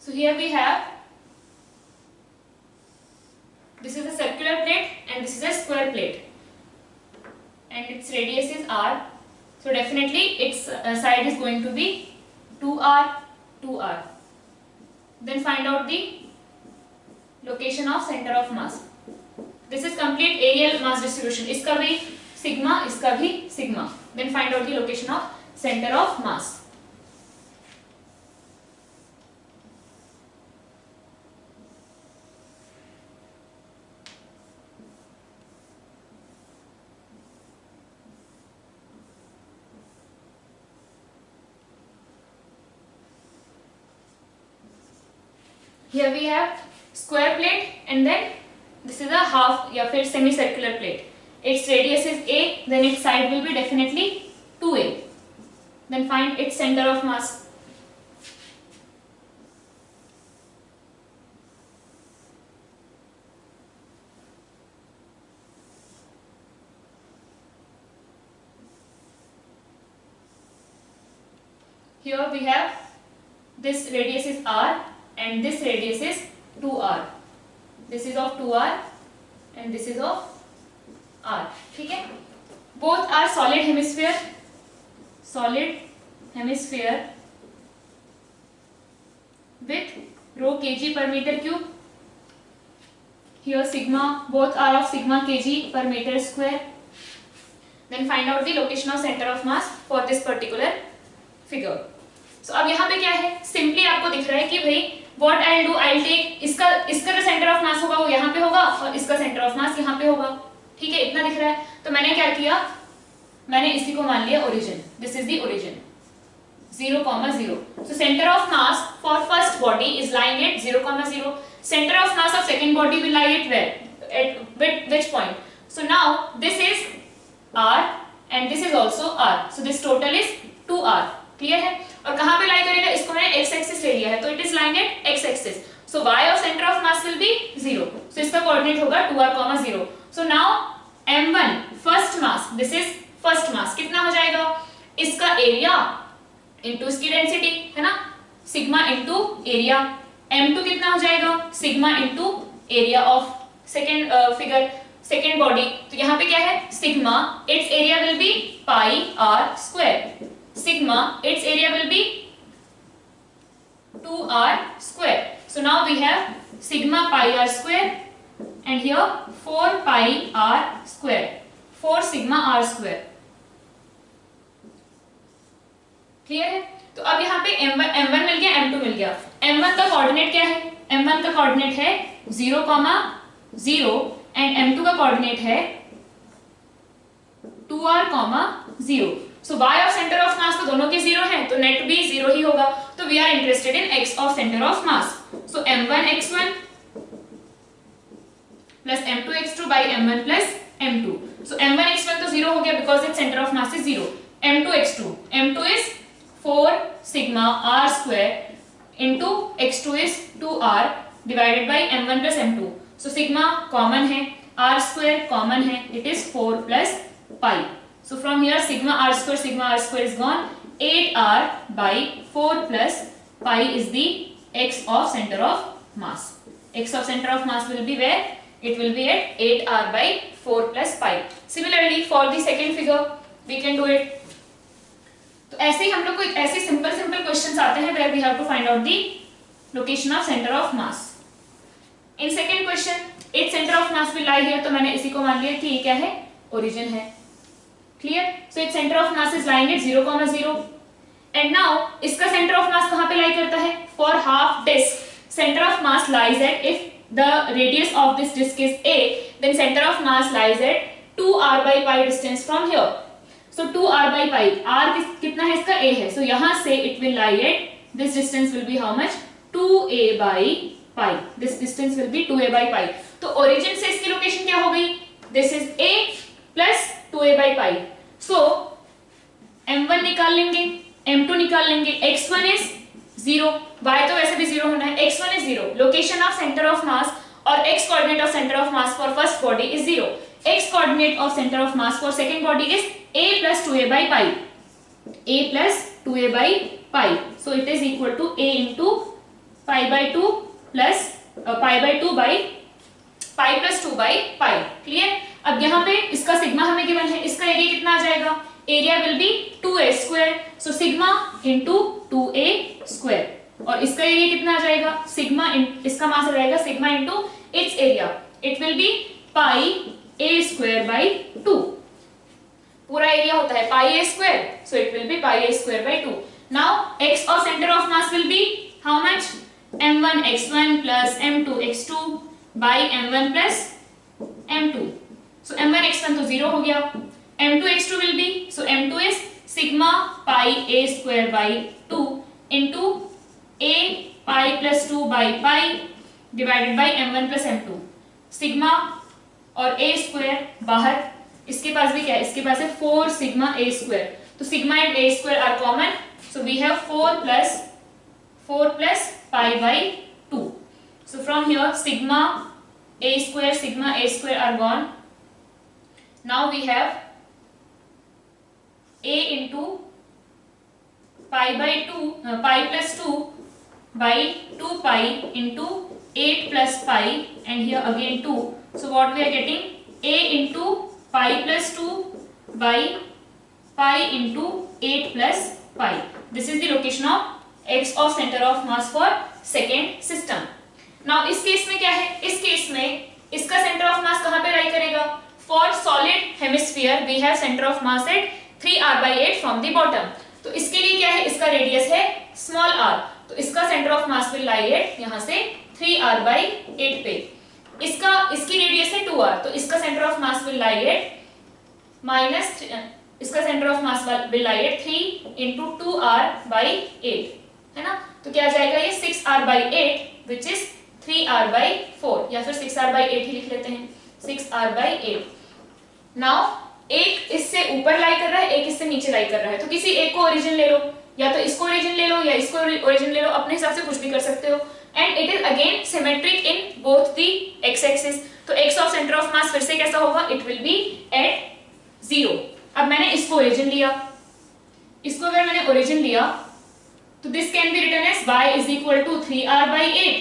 So here we have, this is a circular plate and this is a square plate and its radius is r. So definitely its side is going to be 2r, 2r. Then find out the location of center of mass. This is complete aerial mass distribution. इसका भी sigma, इसका भी sigma. Then find out the location of center of mass. Here we have square plate and then this is a half या फिर semicircular plate. Its radius is a, then its side will be definitely 2a. Then find its center of mass. Here we have this radius is r and this radius is 2r. This is of 2r and this is of r. ठीक है. Both are solid hemisphere with rho kg per meter cube. Here sigma, both are of sigma kg per meter square. Then find out the location of center of mass for this particular figure. So अब यहाँ पे क्या है, simply आपको दिख रहा है कि भाई what I'll do, I'll take इसका जो सेंटर ऑफ मास होगा वो यहाँ पे होगा और इसका सेंटर ऑफ मास यहाँ पे होगा. ठीक है, इतना दिख रहा है. तो मैंने क्या किया, मैंने इसी को मान लिया origin. This is the origin 0,0. So center of mass for first body is lying at 0,0. Center of mass of second body will lie at where? At which point? So now this is r and this is also r. So this total is 2r. Clear है. और कहां पे लाई करेगा, इसको मैंने x axis ले लिया है तो it is lying at x axis. So y of centre of mass will be 0. So इसका कोऑर्डिनेट होगा 2r, 0. So now m1 first mass, this is first mass, कितना हो जाएगा, इसका एरिया इनटू इसकी डेंसिटी है ना, सिग्मा इनटू एरिया. m2 कितना हो जाएगा, sigma into area of second figure, second body. तो यहाँ पे क्या है, sigma it's area will be pi r square. Sigma its area will be 2r square. So now we have sigma pi r square and here 4 pi r square, 4 sigma r square. Clear है. तो अब यहाँ पे m1 मिल गया, m2 मिल गया. m1 का coordinate क्या है? m1 का कोऑर्डिनेट है 0,0 एंड m2 का कोऑर्डिनेट है 2r,0. So y of centre of मास तो दोनों के 0 हैं, तो नेट भी 0 ही होगा. तो we are interested in x of centre of mass. So m1x1 plus m2x2 by m1 plus m2. So m1x1 तो 0 हो गया because its centre of mass is 0. m2 is 4 sigma r square into x2 is 2r divided by m1 plus m2. So sigma common है, r square common है, it is 4 plus pi. So from here sigma r square is gone. 8r by 4 plus pi is the x of center of mass. X of center of mass will be where? It will be at 8r by 4 plus pi. Similarly for the second figure we can do it. तो ऐसे ही हम लोग को ऐसे simple questions आते हैं where we have to find out the location of center of mass. In second question, its center of mass will lie here. तो मैंने इसी को मान लिया कि ये क्या है? Origin है. Clear? So its center of mass is lying at 0,0. And now इसका center of mass कहाँ पे lie करता है? For half disk, center of mass lies at, if the radius of this disk is a, then center of mass lies at 2r by pi distance from here. So 2r by pi, r कितना है इसका? a है. So यहाँ से it will lie at, this distance will be how much? 2a by pi. This distance will be 2a by pi. तो origin से इसकी location क्या हो गई? This is a plus 2a by pi. So m1 निकाल लेंगे, m2 निकाल लेंगे, x1 is 0, y तो वैसे भी 0 होना है, x1 is 0, location of centre of मास और x coordinate of centre of mass for first body is 0, x coordinate of centre of mass for second body is a plus 2a by pi, a plus 2a by pi. So it is equal to a into pi by 2 plus pi by 2 by pi plus 2 by pi. Clear? अब यहाँ पे इसका sigma हमें given है, इसका area कितना आ जाएगा? Area will be 2a square. So sigma into 2a square. और इसका एरिया कितना आ जाएगा? सिग्मा इसका मास आ जाएगा sigma into its area. It will be pi a square by 2. पूरा एरिया होता है पाई a square, so it will be pi a square by 2. Now x of centre of mass will B how much? m1 x1 plus m2 x2 by m1 plus m2. So m1 x1 तो 0 हो गया. m2 x2 will be, so m2 is sigma pi a square by 2 into a pi plus 2 by pi divided by m1 plus m2. sigma और a square बाहर, इसके पास भी क्या है? इसके पास है 4 sigma a square. तो sigma and a square are common, so we have 4 plus pi by 2. So from here sigma a square are gone. Now we have a into pi by 2 pi plus 2 by 2 pi into 8 plus pi and here again 2. So what we are getting? A into pi plus 2 by pi into 8 plus pi. This is the location of x of center of mass for second system. Now इस case में क्या है? इस case में इसका centre of मास कहाँ पे लाई करेगा? For solid hemisphere we have center of mass at 3r by 8 from the bottom. तो इसके लिए क्या है? इसका रेडियस है small r. तो इसका centre of mass will lie at यहाँ से 3r by 8 पे. इसकी रेडियस है 2r. तो इसका centre of mass will lie at minus इसका centre of mass will lie at 3 into 2r by 8 है ना. तो क्या आ जाएगा? ये 6r by 8 which is 3r by 4 या फिर 6r by 8 ही लिख लेते हैं. 6r by 8. नाउ एक इससे ऊपर लाई कर रहा है, एक इससे नीचे लाई कर रहा है. तो किसी एक को ओरिजिन ले लो, या तो इसको ओरिजिन ले लो या इसको ओरिजिन ले लो, अपने हिसाब से कुछ भी कर सकते हो. And it is again symmetric in both the x axis. तो x of centre of mass फिर से कैसा होगा? It will be at 0. अब मैंने इसको ओरिजिन लिया, इसको अगर मैंने ओरिजिन लिया तो this can be written as y is equal to 3r by 8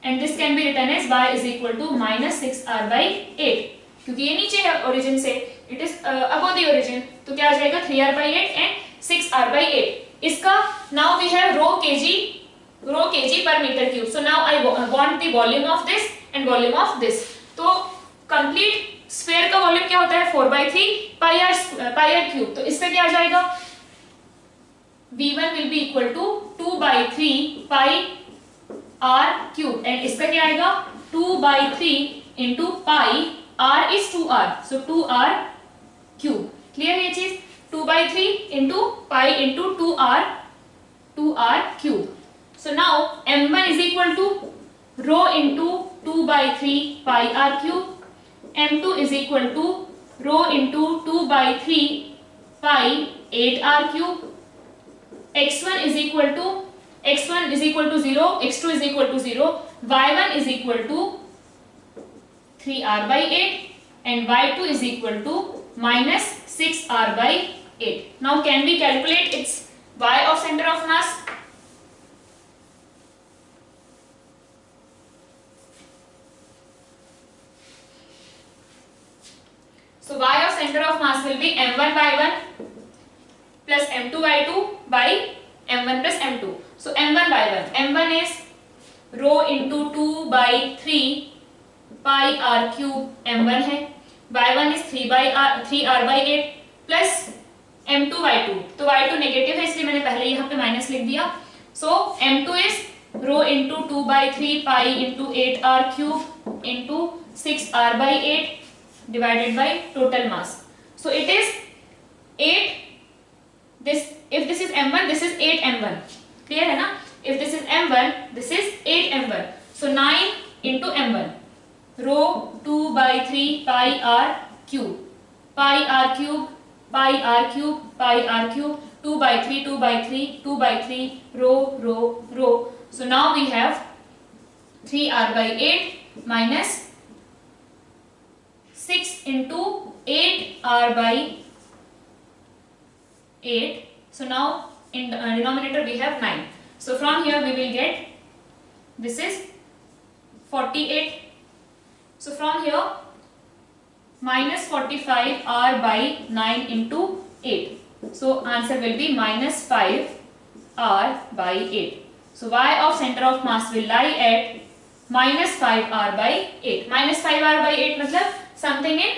and this can be written as y is equal to minus 6r by 8. क्योंकि ये नीचे है ओरिजिन से, it is above the origin. तो क्या आ जाएगा? 3r by 8 and 6r by 8. इसका now we have rho kg per meter cube. So now I want the volume of this and volume of this. तो complete sphere का volume क्या होता है? 4/3 pi r cube. तो इससे क्या आ जाएगा? V1 will be equal to 2/3 pi r cube and इसका क्या आएगा 2/3 into pi, r is 2r, so 2r cube. Clear ये चीज 2/3 into pi into 2r cube. So now m1 is equal to rho into 2/3 pi r cube. m2 is equal to rho into 2/3 pi 8r cube. x1 is equal to 0, x2 is equal to 0, y1 is equal to 3r by 8 and y2 is equal to minus 6r by 8. Now can we calculate its y of center of mass? So y of center of mass will be m1 by 1 plus m2 by 2 by m1 plus m2. So m1 by 1, m1 is rho into 2/3 pi r cube m1 है, y1 is 3r by 8 plus m2 by 2. तो y2 negative है इसलिए मैंने पहले यहाँ पे minus लिख दिया. So m2 is rho into 2/3 pi into 8r cube into 6r by 8 divided by total mass. So it is 8. If this is m1, this is 8 m1. Clear है ना? If this is m1, this is 8 m1. So 9 into m1. Rho 2/3 pi r cube. Pi r cube, pi r cube, pi r cube. 2/3, 2/3, 2/3. Rho. So now we have 3r by 8 minus 6 into 8r by 8. So now in the denominator we have 9. So from here we will get, this is 48. So from here minus 45r by 9 into 8. So answer will be minus 5r by 8. So y of center of mass will lie at minus 5r by 8. Minus 5r by 8 मतलब something in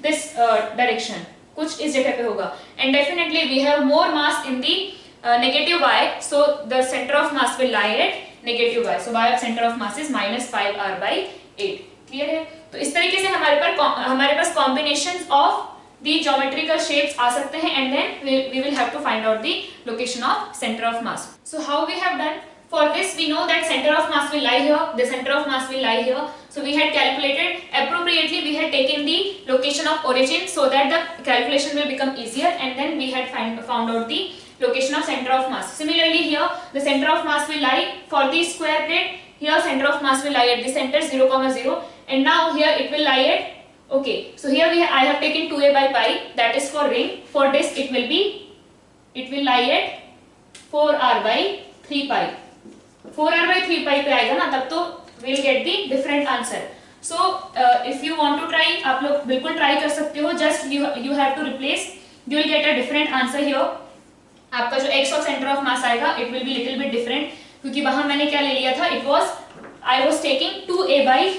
this direction, कुछ इस जगह पे होगा. And definitely we have more mass in the negative y, so the center of mass will lie at negative y. So y of center of mass is minus 5r by 8. Clear है? तो इस तरीके से हमारे पास combinations of the geometrical shapes आ सकते हैं and then we will have to find out the location of center of mass. So how we have done? For this we know that center of mass will lie here, the center of mass will lie here. So we had calculated appropriately, we had taken the location of origin so that the calculation will become easier and then we had found out the location of center of mass. Similarly here the center of mass will lie for the square plate. Here center of mass will lie at the center 0,0 and now here it will lie at, okay, so here I have taken 2a by pi, that is for ring. For this it will lie at 4r by 3 pi. 4r by 3 pi पे आएगा ना, तब तो we'll get the different answer. So if you want to try, आप लोग बिल्कुल try कर सकते हो. Just you have to replace, you will get a different answer here. आपका जो x of center of mass आएगा, it will be little bit different क्योंकि वहाँ मैंने क्या ले लिया था, I was taking 2a by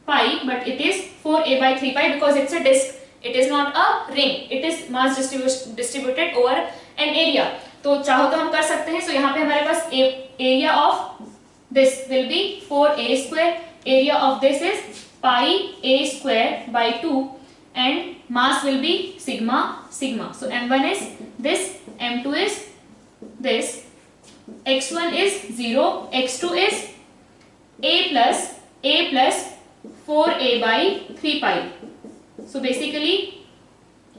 pi but it is 4a by 3 pi because it's a disk. It is not a ring. It is mass distributed over an area. तो चाहो तो हम कर सकते हैं. So यहाँ पे हमारे पास area of this will be 4a square. Area of this is pi a square by 2 and mass will be sigma. So m1 is this, m2 is this, x1 is 0, x2 is a plus 4a by 3 pi. So basically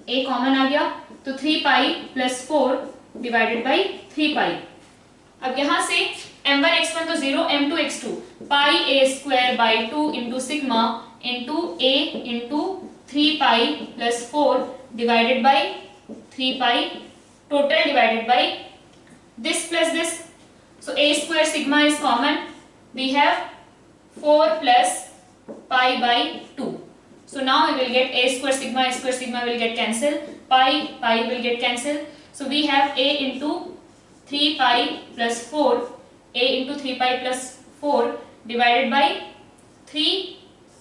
a common आ गया तो 3 pi plus 4 divided by 3 pi. अब यहाँ से m1 x1 तो 0, m2 x2 pi a square by 2 into sigma into a into 3 pi plus 4 divided by 3 pi total divided by this plus this. So a square sigma is common. We have 4 plus pi by 2. So now we will get a square sigma will get cancelled. Pi will get cancelled. So we have a into 3 pi plus 4, a into 3 pi plus 4 divided by 3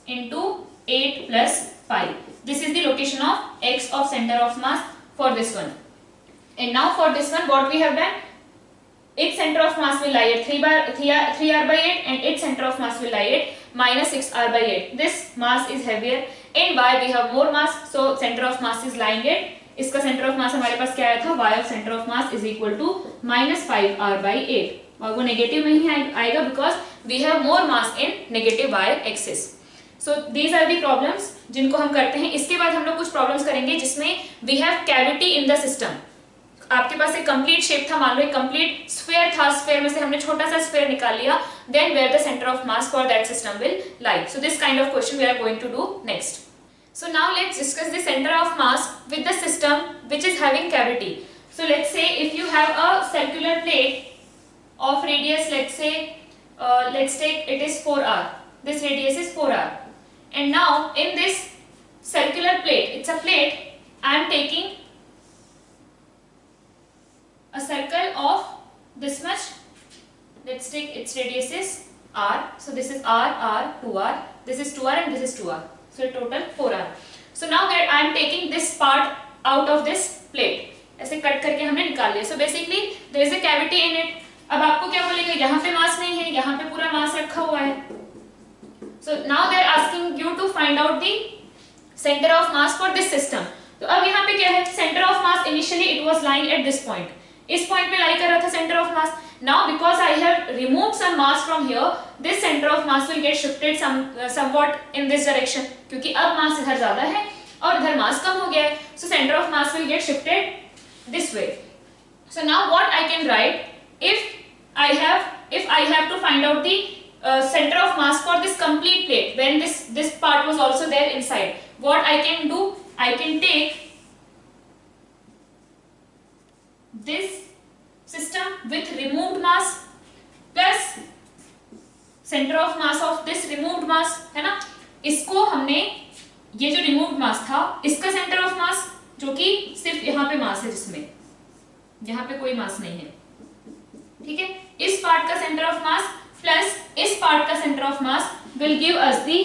into 8 plus pi. This is the location of x of center of mass for this one. And now for this one what we have done? its center of mass will lie at 3r/8 and its center of mass will lie at -6r/8. This mass is heavier. In y we have more mass, so center of mass is lying at, इसका center of mass हमारे पास क्या आया था, y of center of mass is equal to -5r/8, और वो negative में ही आएगा because we have more mass in negative y axis. So these are the problems जिनको हम करते हैं. इसके बाद हम लोग कुछ प्रॉब्लम्स करेंगे जिसमें we have cavity in the system. आपके पास एक कंप्लीट शेप था, मान लो एक कंप्लीट स्फीयर था, स्फीयर में से हमने छोटा सा स्फीयर निकाल लिया, then where the centre of mass for that system will lie. So this kind of question we are going to do next. So now let's discuss the center of mass with the system which is having cavity. So let's say if you have a circular plate of radius, let's say let's take it is 4r. This radius is 4r. And now in this circular plate, it's a plate, I am taking a circle of this much. Let's take its radius is r. So this is r, r, 2r. This is 2r and this is 2r. So total 4r. So now that I am taking this part out of this plate. ऐसे cut करके हमने निकाल लिया. So basically there is a cavity in it. अब आपको क्या बोलेगा, यहाँ पे मास नहीं है, यहाँ पे पूरा मास रखा हुआ है. So now they are asking you to find out the center of mass for this system. तो अब यहाँ पे क्या है, center of mass initially it was lying at this point. इस पॉइंट पे लाई कर रहा था center of mass. Now because I have removed some mass from here, this center of mass will get shifted somewhat in this direction. क्योंकि अब मास इधर ज्यादा है और इधर मास कम हो गया है. So center of mass will get shifted this way. So now what I can write, if I have to find out the center of mass for this complete plate when this part was also there inside, what I can do, I can take this system with removed mass plus center of mass of this removed mass, है ना. इसको हमने, ये जो removed mass था, इसका center of mass जो कि सिर्फ यहाँ पे मास है, जिसमें यहाँ पे कोई मास नहीं है, ठीक है, इस पार्ट का center of mass प्लस इस पार्ट का center of mass will give us the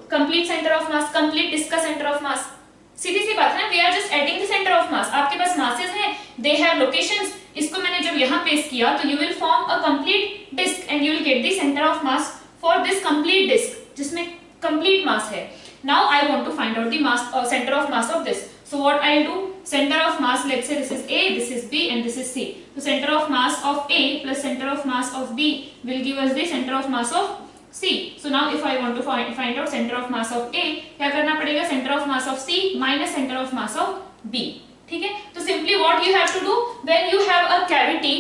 complete center of mass, complete disc का center of mass. सीधी सी बात है, we are just adding the center of mass. आपके पास masses हैं, they have locations. इसको मैंने जब यहाँ पेस्ट किया तो you will form a complete disc and you will get the center of mass for this complete disc जिसमें complete mass है. Now I want to find out the mass center of mass of this. So what I'll do, center of mass, let's say this is A, this is B and this is C. So center of mass of A plus center of mass of B will give us the center of mass of C. So now if I want to find out center of mass of A, क्या करना पड़ेगा, center of mass of C minus center of mass of B. ठीक है, तो simply what you have to do, when you have a cavity,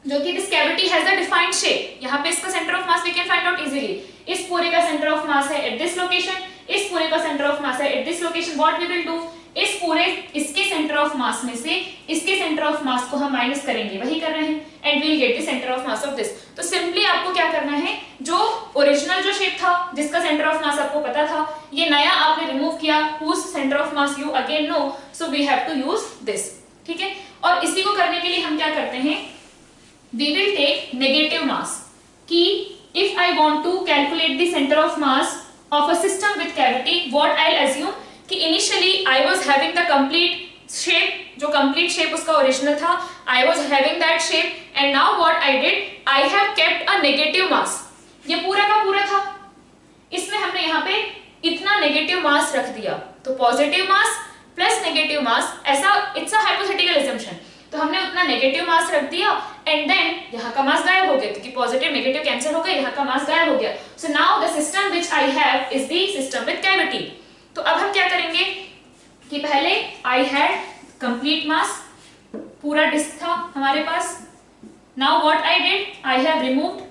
जो कि this cavity has a defined shape, यहाँ पे इसका center of mass we can find out easily. इस पूरे का center of mass है at this location, इस पूरे का center of mass है at this location. What we will do, इस पूरे इसके center of mass में से इसके center of mass को हम माइनस करेंगे, वही कर रहे हैं, and we will get the center of mass of this. तो simply आपको क्या करना है, जो ओरिजिनल जो शेप था, जिसका center of mass आपको पता था, ये नया आपने रिमूव किया, whose center of mass you again know, so we have to use this. ठीक है, और इसी को करने के लिए हम क्या करते हैं, we will take negative mass. कि if I want to calculate the center of mass of a system with cavity, what I'll assume कि initially I was having the complete shape, जो complete shape उसका original था, I was having that shape, and now what I did, I have kept a negative mass. ये पूरा का पूरा था, इसमें हमने यहाँ पे इतना negative mass रख दिया, तो positive mass plus negative mass, ऐसा it's a hypothetical assumption. तो हमने उतना नेगेटिव मास रख दिया एंड देन यहाँ का मास गायब हो गया, क्योंकि पॉजिटिव नेगेटिव कैंसिल हो गया, यहाँ का मास गायब हो गया. So now the system which I have is the system with cavity. तो अब हम क्या करेंगे कि पहले आई हैड कंप्लीट मास, पूरा डिस्क था हमारे पास. Now what I did, I have removed,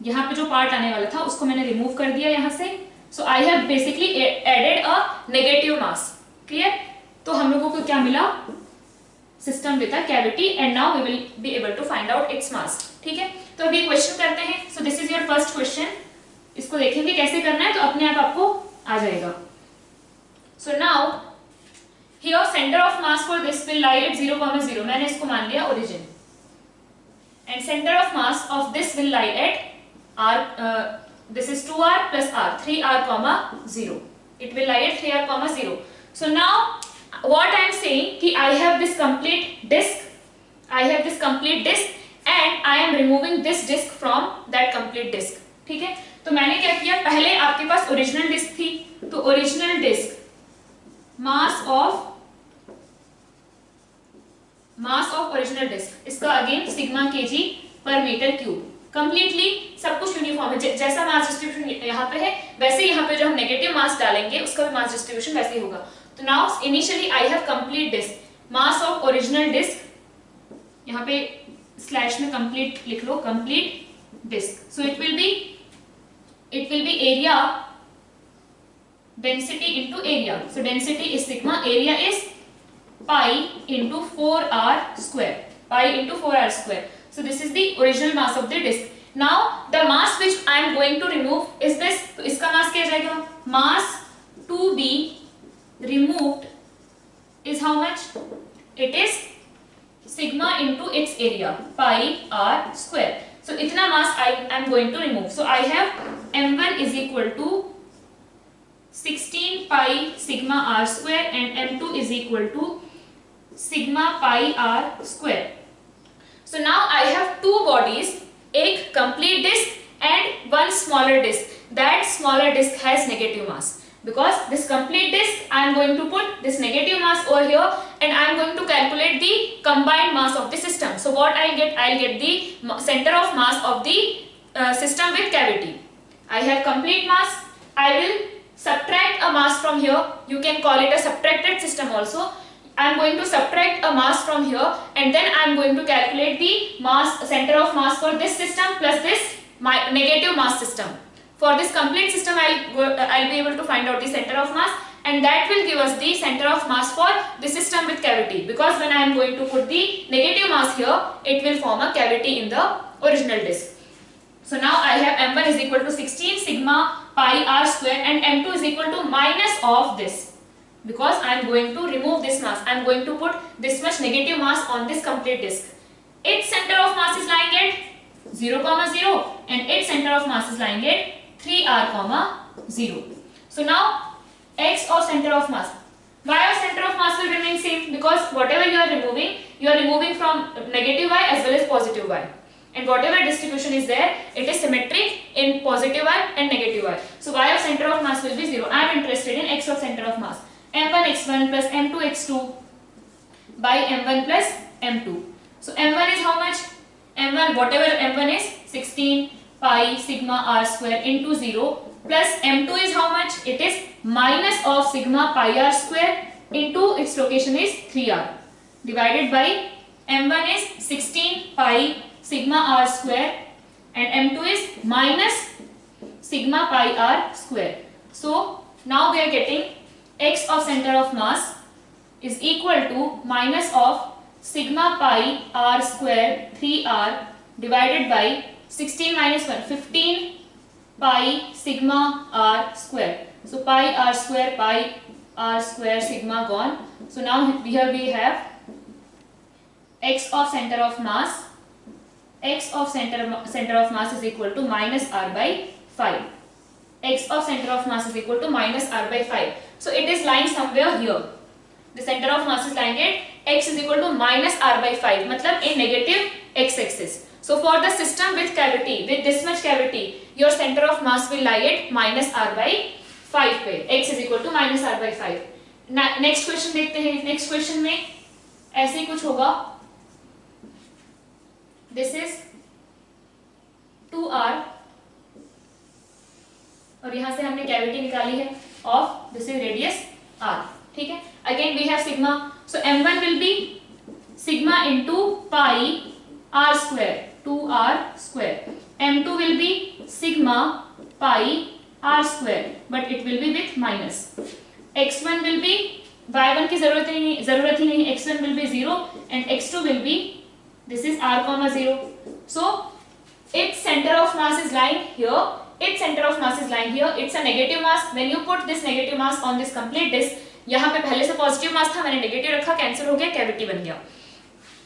यहाँ पे जो पार्ट आने वाला था उसको मैंने रिमूव कर दिया यहाँ से. So I have basically added a negative mass. Clear, तो हम लोगों को क्या मिला, system with a cavity, and now we will be able to find out its mass. ठीक है, तो अभी क्वेश्चन करते हैं. so this is your first question. इसको देखेंगे कैसे करना है, तो अपने आप आपको आ जाएगा. so now here center of mass for this will lie at 0,0. मैंने इसको मान लिया origin, and center of mass of this will lie at r, this is 2r plus r, 3r, 0. it will lie at 3r, 0. so now what I am saying कि I have this complete disk, I have this complete disk and I am removing this disk from that complete disk. ठीक है, तो मैंने क्या किया, पहले आपके पास original disk थी, तो original disk mass of original disk, इसका again sigma KG per metre cube. Completely सब कुछ यूनिफॉर्म है, जैसा मास डिस्ट्रीब्यूशन यहाँ पे है वैसे यहाँ पे जो हम नेगेटिव मास डालेंगे उसका भी मास डिस्ट्रीब्यूशन वैसे ही होगा। तो now initially I have complete disc, mass of original disc, यहाँ पे स्लैश में कंप्लीट लिख लो, complete disc. So it will be area density into area. So density is sigma, area is pi into 4r square, pi into 4r square. So this is the original mass of the disk. Now the mass which I am going to remove is this, तो इसका mass क्या जाएगा, mass to be removed is how much, it is sigma into its area, pi r square. So इतना mass I am going to remove. So I have m1 is equal to 16 pi sigma r square and m2 is equal to sigma pi r square. So now I have two bodies, एक complete disk and one smaller disk. That smaller disk has negative mass. Because this complete disk, I am going to put this negative mass over here and I am going to calculate the combined mass of the system. So what I'll get the center of mass of the system with cavity. I have complete mass. I will subtract a mass from here. You can call it a subtracted system also. I am going to subtract a mass from here and then I am going to calculate the mass, center of mass for this system plus this negative mass system. For this complete system, I'll be able to find out the center of mass and that will give us the center of mass for the system with cavity. Because when I am going to put the negative mass here, it will form a cavity in the original disk. So now I have m1 is equal to 16 sigma pi r square and m2 is equal to minus of this. Because I am going to remove this mass, I am going to put this much negative mass on this complete disk. Its center of mass is lying at 0, 0 and its center of mass is lying at 3r, 0. So now x of center of mass, y of center of mass will remain same because whatever you are removing from negative y as well as positive y. And whatever distribution is there, it is symmetric in positive y and negative y. So y of center of mass will be 0. I am interested in x of center of mass. m1 x1 plus m2 x2 by m1 plus m2. So m1 is how much? m1, whatever m1 is 16 pi sigma r square into 0 plus m2 is how much? It is minus of sigma pi r square into its location is 3r divided by m1 is 16 pi sigma r square and m2 is minus sigma pi r square. So now we are getting x of center of mass is equal to minus of sigma pi r square 3r divided by 16 minus 1, 15 pi sigma r square. So pi r square sigma gone. So now here we have x of center of mass. X of center of mass is equal to minus r by 5. X of center of mass is equal to minus r by 5. So it is lying somewhere here. The center of mass is lying at x is equal to minus r by 5, मतलब in negative x axis. So for the system with cavity, with this much cavity, your center of mass will lie at minus r by 5 पे, x is equal to minus r by 5. Next question देखते हैं. Next question में ऐसे ही कुछ होगा. This is 2r और यहां से हमने कैविटी निकाली है of this is radius r. ठीक है. Again we have sigma. So m1 will be sigma into pi r square 2r square. m2 will be sigma pi r square but it will be with minus. x1 will be y1 की जरूरत ही नहीं. x1 will be 0 and x2 will be this is r comma 0. So its center of mass is lying here. Its center of mass is lying here. It's a negative mass. When you put this negative mass on this complete disk, यहाँ पे पहले से positive मास था, मैंने negative रखा, cancel हो गया, cavity बन गया.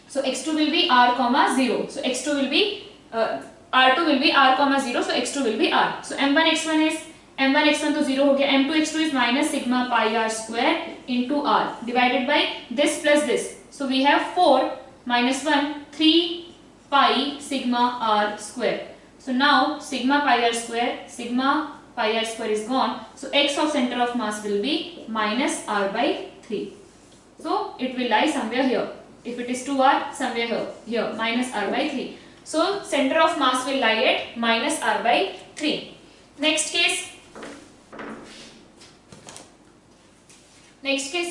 So x2 will be r comma 0. So x2 will be r2 will be r comma 0. So x2 will be r. So m1 x1 is m1 x1 तो 0 हो गया. m2 x2 is minus sigma pi r square into r divided by this plus this. So we have 4 minus 1 3 pi sigma r square. So now sigma pi r square is gone. So x of center of mass will be minus r by 3. So it will lie somewhere here. If it is 2r, somewhere here minus r by 3. So center of mass will lie at minus r by 3. Next case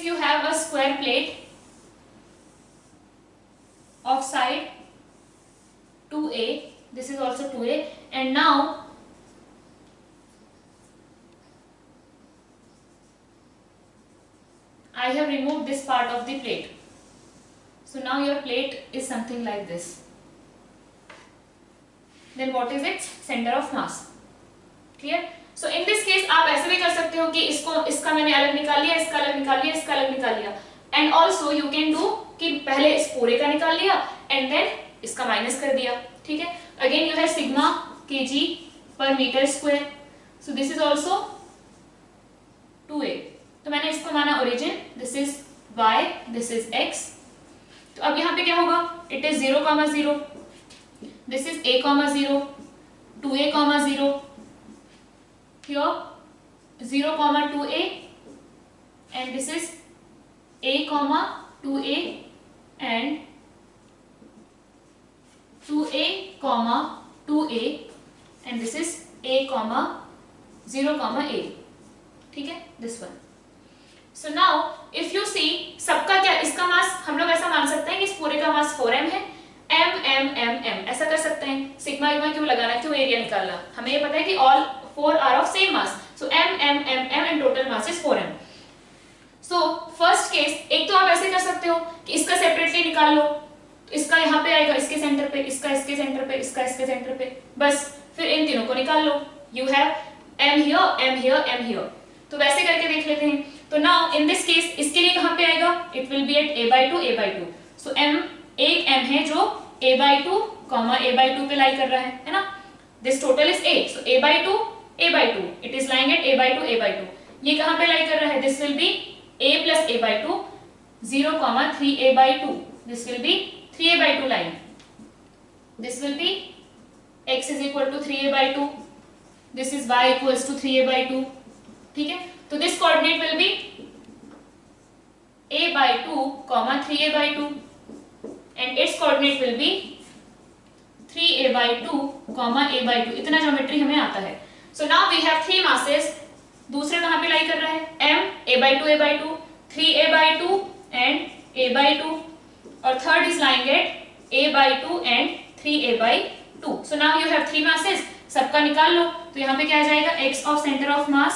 you have a square plate of side 2a. This is also 2a, and now I have removed this part of the plate. So now your plate is something like this. Then what is its center of mass? Clear? So in this case आप ऐसे भी कर सकते हो कि इसका मैंने अलग निकाल लिया, इसका अलग निकाल लिया, इसका अलग निकाल लिया, and also you can do कि पहले इस पूरे का निकाल लिया एंड देन इसका माइनस कर दिया. ठीक है. Again you have sigma kg per meter square. So this is also 2a. तो मैंने इसको माना origin. This is y, this is x. तो अब यहाँ पे क्या होगा? It is 0,0. This is a, 0, 2a, 0. Here 0, 2a, and this is a, 2a, and 2a, 2a, and this is a, 0, a. ठीक है, this one. So now if you see सबका क्या, इसका मास हम लोग ऐसा मान सकते हैं कि इस पूरे का मास 4m है. m ऐसा कर सकते हैं. सिग्मा क्यों लगाना, क्यों एरिया निकालना? हमें ये पता है कि all 4 are of same mass. So m and total mass is 4m. So first case, एक तो आप ऐसे कर सकते हो कि इसका सेपरेटली निकाल लो. तो इसका यहाँ पे आएगा इसके सेंटर पे, इसका इसके सेंटर पे, इसका इसके सेंटर पे, बस फिर इन तीनों को निकाल लो. You have m here. तो वैसे करके देख लेते हैं. तो now in this case इसके लिए कहाँ पे आएगा? It will be at a/2. So एक m है जो a/2, a/2 पे लाई कर रहा है ना? This total is a. So a/2. It is lying at a/2. ये कहाँ पे लाई कर रहा है? This will be a plus a/2, 0, 3a/2. This will be 3a/2 line. This will be x is equal to 3a/2. This is y equals to 3a/2. ठीक है. तो this coordinate will be a/2, 3a/2, and its coordinate will be 3a/2, a/2. इतना geometry हमें आता है. So now we have three masses. दूसरा कहाँ पे लाई कर रहा है? m, a/2, 3a/2 and a/2, और third is lying at a/2 and 3a/2. So now you have three masses. सबका निकाल लो. तो यहाँ पे क्या आ जाएगा? x of center of mass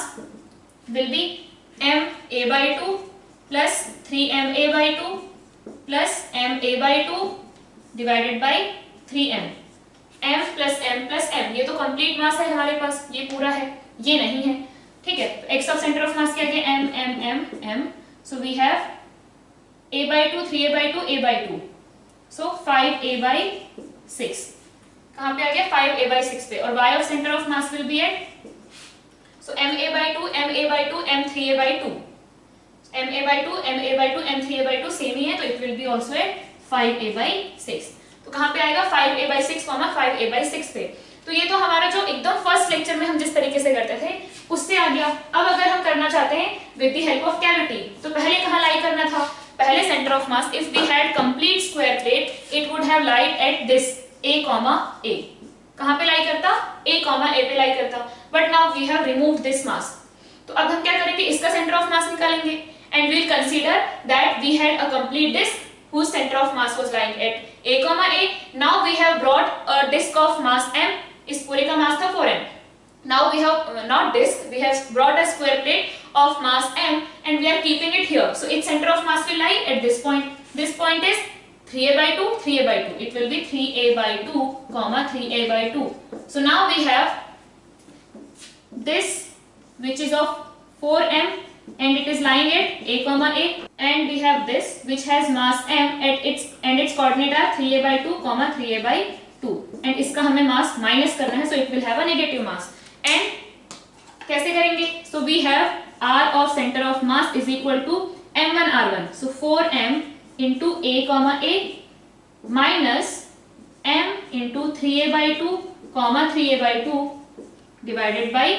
will be m a/2 plus 3m a/2 plus m a/2 divided by 3m. m plus m. ये तो कंप्लीट मास है हमारे पास, ये पूरा है, ये नहीं है. ठीक है. तो x of center of mass क्या है? m. So we have a/2, 3a/2, a/2. So 5a/6. कहाँ पे आ गया? 5a/6 पे. और y of center of mass will be at, so ma/2, m 3a/2. ma/2, m 3a/2 same ही है, तो it will be also at 5a/6. तो कहाँ पे आएगा? 5a/6, 5a/6 पे. तो ये तो हमारा जो एकदम फर्स्ट लेक्चर में हम जिस तरीके से करते थे उससे आ गया. अब अगर हम करना चाहते हैं with the help of cavity, तो पहले कहाँ लाई करना था? पहले centre of mass. If we had complete square plate it would have lied at this a, a. कहाँ पे लाई करता? a, पे लाई करता. But now we have removed this mass. तो अब हम क्या करेंगे? इसका सेंटर ऑफ मास निकालेंगे and we will consider that we had a complete disk whose center of mass was lying at a, a. Now we have brought a disk of mass m. इस पूरे का मास था 4m. Now we have not disk, we have brought a square plate of mass m and we are keeping it here. So its center of mass will lie at this point. This point is 3a/2, 3a/2. It will be 3a/2, 3a/2. So now we have this which is of 4m and it is lying at a, a, and we have this which has mass m at its coordinate are 3a/2, 3a/2, and इसका हमें मास minus करना है, so it will have a negative mass. And कैसे करेंगे? So we have r of center of mass is equal to m1 r1. So 4m into a, a minus m into 3a/2 comma 3a/2 divided by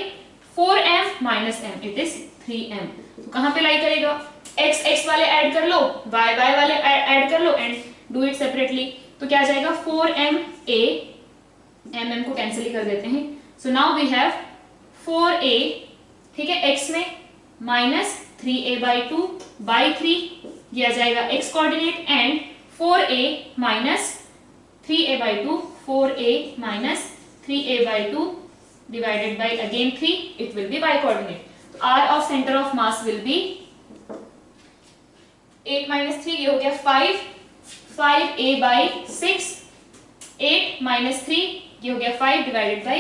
4m minus m, it is 3m। तो कहां पे लाई करेगा, x x वाले add कर लो, y y वाले add कर लो and do it separately. तो क्या आ जाएगा 4ma, m को कैंसिल ही कर देते हैं। सो नाउ वी हैव 4a, ठीक है, x में माइनस 3a/2 बाई 3, ये आ जाएगा x coordinate, and 4a minus 3a/2, 4a minus 3a/2 divided by again 3, it will be y coordinate. So r of center of mass will be 8 minus 3, ये हो गया 5, 5a/6, 8 minus 3, ये हो गया 5 divided by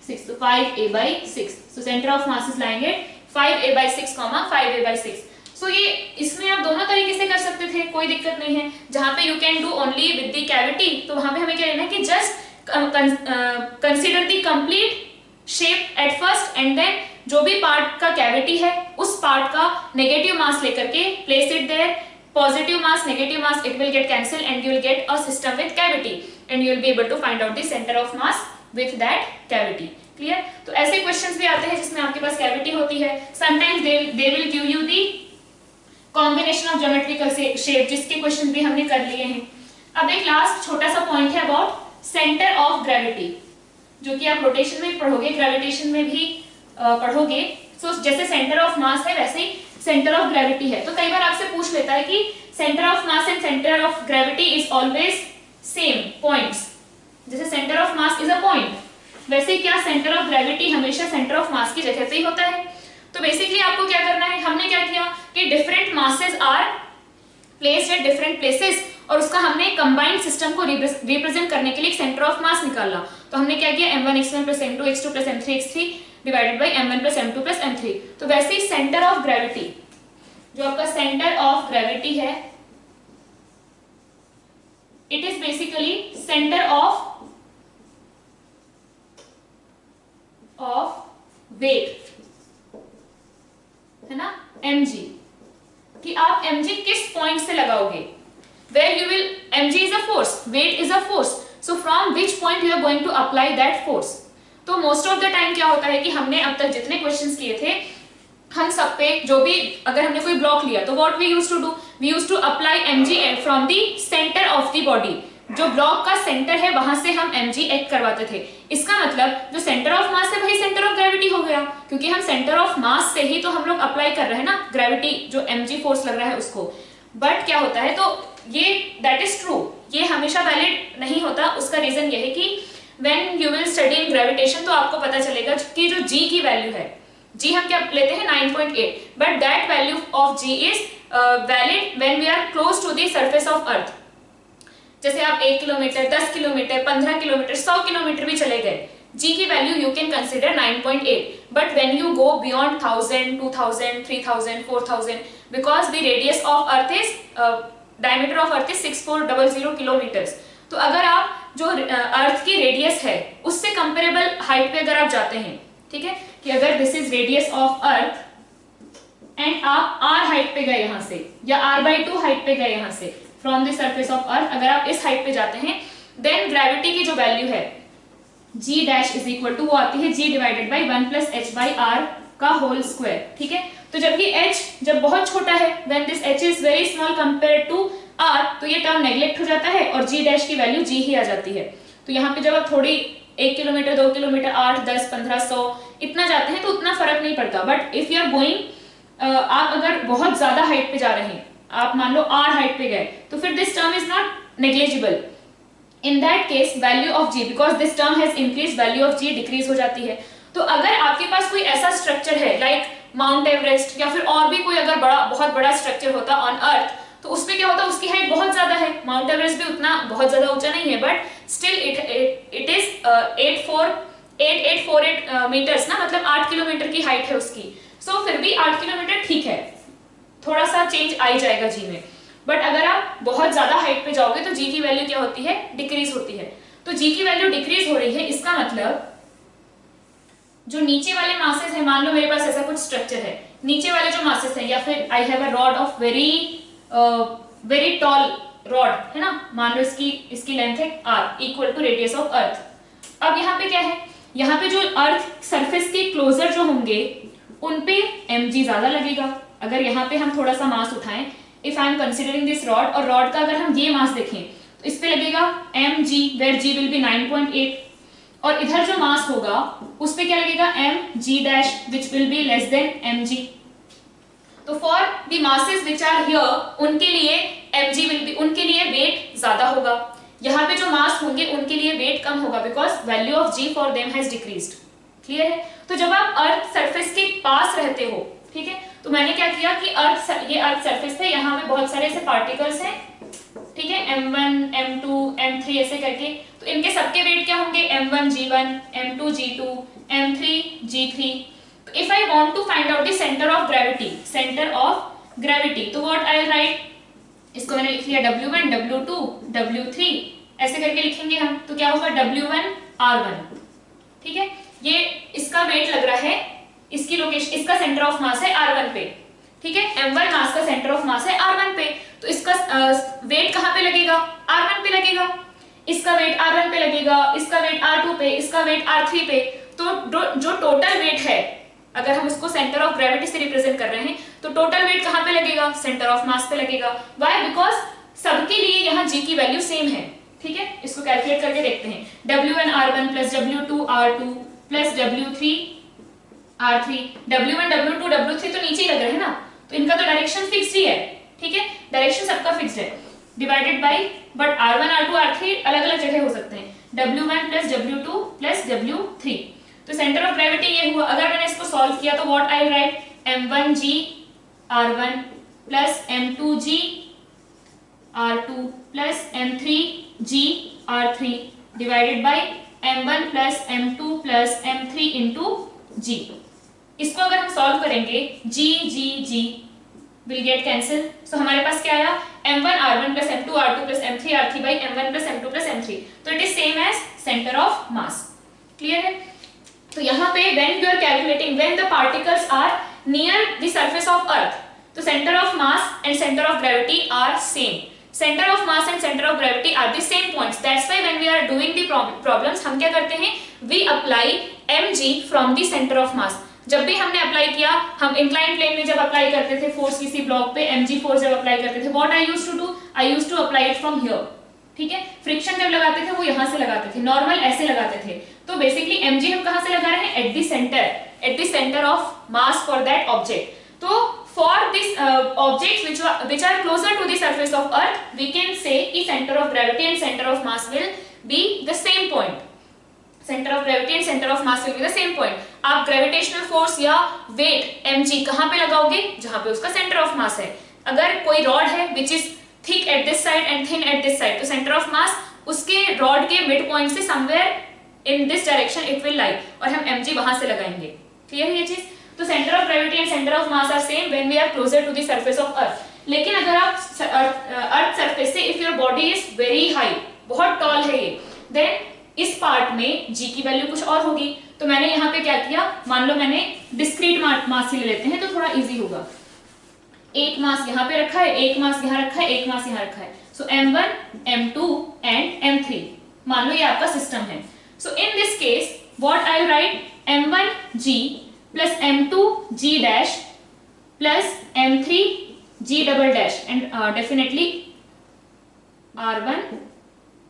6, तो 5a/6। so center of masses लाएंगे 5a/6, 5a/6। so ये इसमें आप दोनों तरीके से कर सकते थे, कोई दिक्कत नहीं है। जहां पे you can do only with the cavity, तो वहां पे हमें क्या लेना है कि just consider the complete shape at first and then जो भी पार्ट का कैविटी है उस पार्ट का नेगेटिव मास लेकर के place it there, positive mass negative mass it will get cancel and you will get a system with cavity and you will be able to find out the centre of mass with that cavity. Clear? तो ऐसे questions भी आते हैं जिसमें आपके पास cavity होती है। Sometimes they will give you the combination of geometrical shape, जिसके क्वेश्चन भी हमने कर लिए हैं। अब एक लास्ट छोटा सा पॉइंट है अबाउट सेंटर ऑफ ग्रेविटी, जो कि आप रोटेशन में पढ़ोगे, ग्रेविटेशन में भी पढ़ोगे। सो जैसे सेंटर ऑफ मास है वैसे ही सेंटर ऑफ ग्रेविटी है। तो कई बार आपसे पूछ लेता है कि centre of mass and centre of gravity is always same points. जैसे centre of mass is a point, वैसे क्या सेंटर ऑफ ग्रेविटी हमेशा सेंटर ऑफ मास की जगह पे ही होता है। तो बेसिकली आपको क्या करना है, हमने क्या किया कि different masses are placed at different places और उसका हमने कंबाइंड सिस्टम को रिप्रेजेंट करने के लिए एक सेंटर ऑफ मास निकाला। तो हमने क्या किया m1x1 plus m2x2 plus m3x3 divided by m1 plus m2 plus m3। तो वैसे ही सेंटर ऑफ ग्रेविटी, जो आपका सेंटर ऑफ ग्रेविटी है, it is basically centre of weight, है ना, mg, कि आप mg किस पॉइंट से लगाओगे, where you will, mg is a force, weight is a force, so from which point you are going to apply that force। तो most of the time क्या होता है कि हमने अब तक जितने क्वेश्चंस किए थे, हम सब पे जो भी अगर हमने कोई ब्लॉक लिया तो what we used to do, we used to apply mg from the center of the body। जो ब्लॉक का सेंटर है वहां से हम mg एक्ट करवाते थे। इसका मतलब जो सेंटर ऑफ मास है वही सेंटर ऑफ ग्रेविटी हो गया, क्योंकि हम सेंटर ऑफ मास से ही तो हम लोग अप्लाई कर रहे हैं ना ग्रेविटी, जो mg फोर्स लग रहा है उसको। बट क्या होता है, तो ये दैट इज ट्रू, ये हमेशा वैलिड नहीं होता। उसका रीजन ये है कि when you will study in gravitation तो आपको पता चलेगा कि जो g की वैल्यू है, g हम क्या लेते हैं 9.8, but that value of g is valid when we are close to the surface of earth. जैसे आप 1 किलोमीटर 10 किलोमीटर 15 किलोमीटर 100 किलोमीटर भी चले गए, g की value you can consider 9.8, but when you go beyond 1000 2000 3000 4000 because the radius of earth is diameter of earth is 6400 kilometres. तो अगर आप जो अर्थ की रेडियस है उससे कंपेरेबल हाइट पे अगर आप जाते हैं, ठीक है, कि अगर this is radius of earth and आप r हाइट पे गए यहां से, या r/2 हाइट पे गए यहां से फ्रॉम द सरफेस ऑफ अर्थ, अगर आप इस हाइट पे जाते हैं, देन ग्रेविटी की जो वैल्यू है g dash is equal to वो आती है g divided by 1 plus h by r का होल स्क्वायर। ठीक है, तो जबकि h जब बहुत छोटा है, when this h is very small compared to r, तो ये टर्म नेग्लेक्ट हो जाता है और g डैश की वैल्यू g ही आ जाती है। तो यहाँ पे जब आप थोड़ी 1 किलोमीटर 2 किलोमीटर 8 10 15 100 इतना जाते हैं तो उतना फर्क नहीं पड़ता। But if you are going, आप अगर बहुत ज्यादा हाइट पे जा रहे हैं, आप मान लो r हाइट पे गए, तो फिर this term is not negligible. In that case value of g, because this term has increase, value of g decrease हो जाती है। तो अगर आपके पास कोई ऐसा स्ट्रक्चर है लाइक माउंट एवरेस्ट या फिर और भी कोई अगर बहुत बड़ा स्ट्रक्चर होता ऑन अर्थ, तो उसमें क्या होता, उसकी हाइट बहुत ज्यादा है। माउंट एवरेस्ट भी उतना बहुत ज्यादा ऊंचा नहीं है, but still it is 8848 metres ना, मतलब 8 किलोमीटर की हाइट है उसकी। सो फिर भी 8 किलोमीटर ठीक है, थोड़ा सा चेंज आ ही जाएगा जी में। बट अगर आप बहुत ज्यादा हाइट पे जाओगे तो जी की वैल्यू क्या होती है, डिक्रीज होती है। तो जी की वैल्यू डिक्रीज हो रही है, इसका मतलब जो नीचे वाले मासेस है, मान लो मेरे पास ऐसा कुछ स्ट्रक्चर है, नीचे वाले जो मासेस है, या फिर I have a rod of very tall rod है ना, मान लो इसकी लेंथ है r equal to radius of earth. अब यहाँ पे क्या है, यहाँ पे जो अर्थ सरफेस के क्लोजर जो होंगे उन पे mg ज्यादा लगेगा। अगर यहाँ पे हम थोड़ा सा मास उठाएं, if I am considering this rod, और रॉड का अगर हम ये मास देखें तो इस पे लगेगा mg where g will be 9.8, और इधर जो मास होगा उस पे क्या लगेगा mg dash which will be less than mg। तो for the masses which are here उनके लिए mg विल बी, उनके लिए वेट ज्यादा होगा। यहाँ पे जो मास होंगे उनके लिए वेट कम होगा because value of g for them has decreased. Clear है? तो जब आप अर्थ सरफेस के पास रहते हो, ठीक है, तो मैंने क्या किया कि ये अर्थ सरफेस थे, यहाँ पे बहुत सारे ऐसे पार्टिकल्स हैं, ठीक है, m1 m2 m3 ऐसे करके, तो इनके सबके वेट क्या होंगे m1 g1 m2 g2 m3 g3। तो if I want to find out the centre of gravity, तो व्हाट आई विल राइट, इसको मैंने लिख लिया w1 w2 w3 ऐसे करके लिखेंगे हम। तो क्या होगा w1 r1, ठीक है, ये इसका वेट लग रहा है, इसकी लोकेशन, इसका सेंटर ऑफ मास है r1 पे, ठीक है, m1 मास का सेंटर ऑफ मास है r1 पे, तो इसका वेट कहाँ पे लगेगा, r1 पे लगेगा, इसका वेट r1 पे लगेगा, इसका वेट r2 पे, इसका वेट r3 पे। तो जो टोटल वेट है, अगर हम उसको सेंटर ऑफ ग्रेविटी से रिप्रेजेंट कर रहे हैं, तो टोटल वेट कहाँ पे लगेगा, सेंटर ऑफ मास पे लगेगा। व्हाई? बिकॉज सबके लिए यहाँ g की वैल्यू सेम है, ठीक है। इसको कैलकुलेट करके देखते हैं, w1 r1 plus w2 r2 plus w3 r3, w1 w2 w3 तो नीचे ही लग रहे हैं ना, तो इनका तो डायरेक्शन फिक्स्ड ही है, ठीक है, डायरेक्शन सबका फिक्स्ड है, divided by, but r1 r2 r3 अलग अलग जगह हो सकते हैं, w1 plus w2 plus w3। तो सेंटर ऑफ ग्रेविटी ये हुआ। अगर मैंने इसको सॉल्व किया तो what I write, m1g r1 plus m2g r2 plus m3g r3 divided by m1 plus m2 plus m3 into g। इसको अगर हम सॉल्व करेंगे, g g g will get cancel, so हमारे पास क्या आया, m1 r1 plus m2 r2 plus m3 r3 by m1 plus m2 plus m3। तो it is same as centre of mass. Clear है? तो यहाँ पे when you are calculating, when the particles are near the surface of earth, तो centre of mass and centre of gravity are same. Centre of mass and centre of gravity are the same points, that's why when we are doing the problems, हम क्या करते हैं, we apply mg from the centre of mass. जब भी हमने apply किया, हम incline plane में जब अप्लाई करते थे फोर्स किसी ब्लॉक पे, mg फोर्स जब अप्लाई करते थे, what I used to do, I used to apply it from here, ठीक है। फ्रिक्शन जब लगाते थे वो यहाँ से लगाते थे, नॉर्मल ऐसे लगाते थे। तो बेसिकली mg हम कहाँ से लगा रहे हैं, at the centre of mass for that object. तो for this objects which are closer to the surface of earth, we can say कि center of gravity and center of mass will be the same point. Center of gravity and center of mass will be the same point. आप gravitational force या wait mg कहाँ पे लगाओगे, जहाँ पे उसका centre of मास है। अगर कोई रॉड है which is thick at this side and thin at this side, तो सेंटर ऑफ मास उसके रॉड के मिड पॉइंट से somewhere in this direction it will lie, और हम mg वहां से लगाएंगे। क्लियर है ये चीज? तो centre of gravity and centre of mass are same when we are closer to the surface of earth. लेकिन अगर आप अर्थ सरफेस से, if your body is very high, बहुत टॉल है ये, देन इस पार्ट में g की वैल्यू कुछ और होगी। तो मैंने यहाँ पे क्या किया, मान लो मैंने डिस्क्रीट मास ही ले लेते हैं तो थोड़ा इजी होगा। एक मास यहाँ पे रखा है, एक मास यहाँ रखा है, एक मास यहाँ रखा है, सो m1 m2 एंड m3, मान लो ये आपका सिस्टम है। So in this case what I write, m1g plus m2g dash plus m3g double dash and definitely r1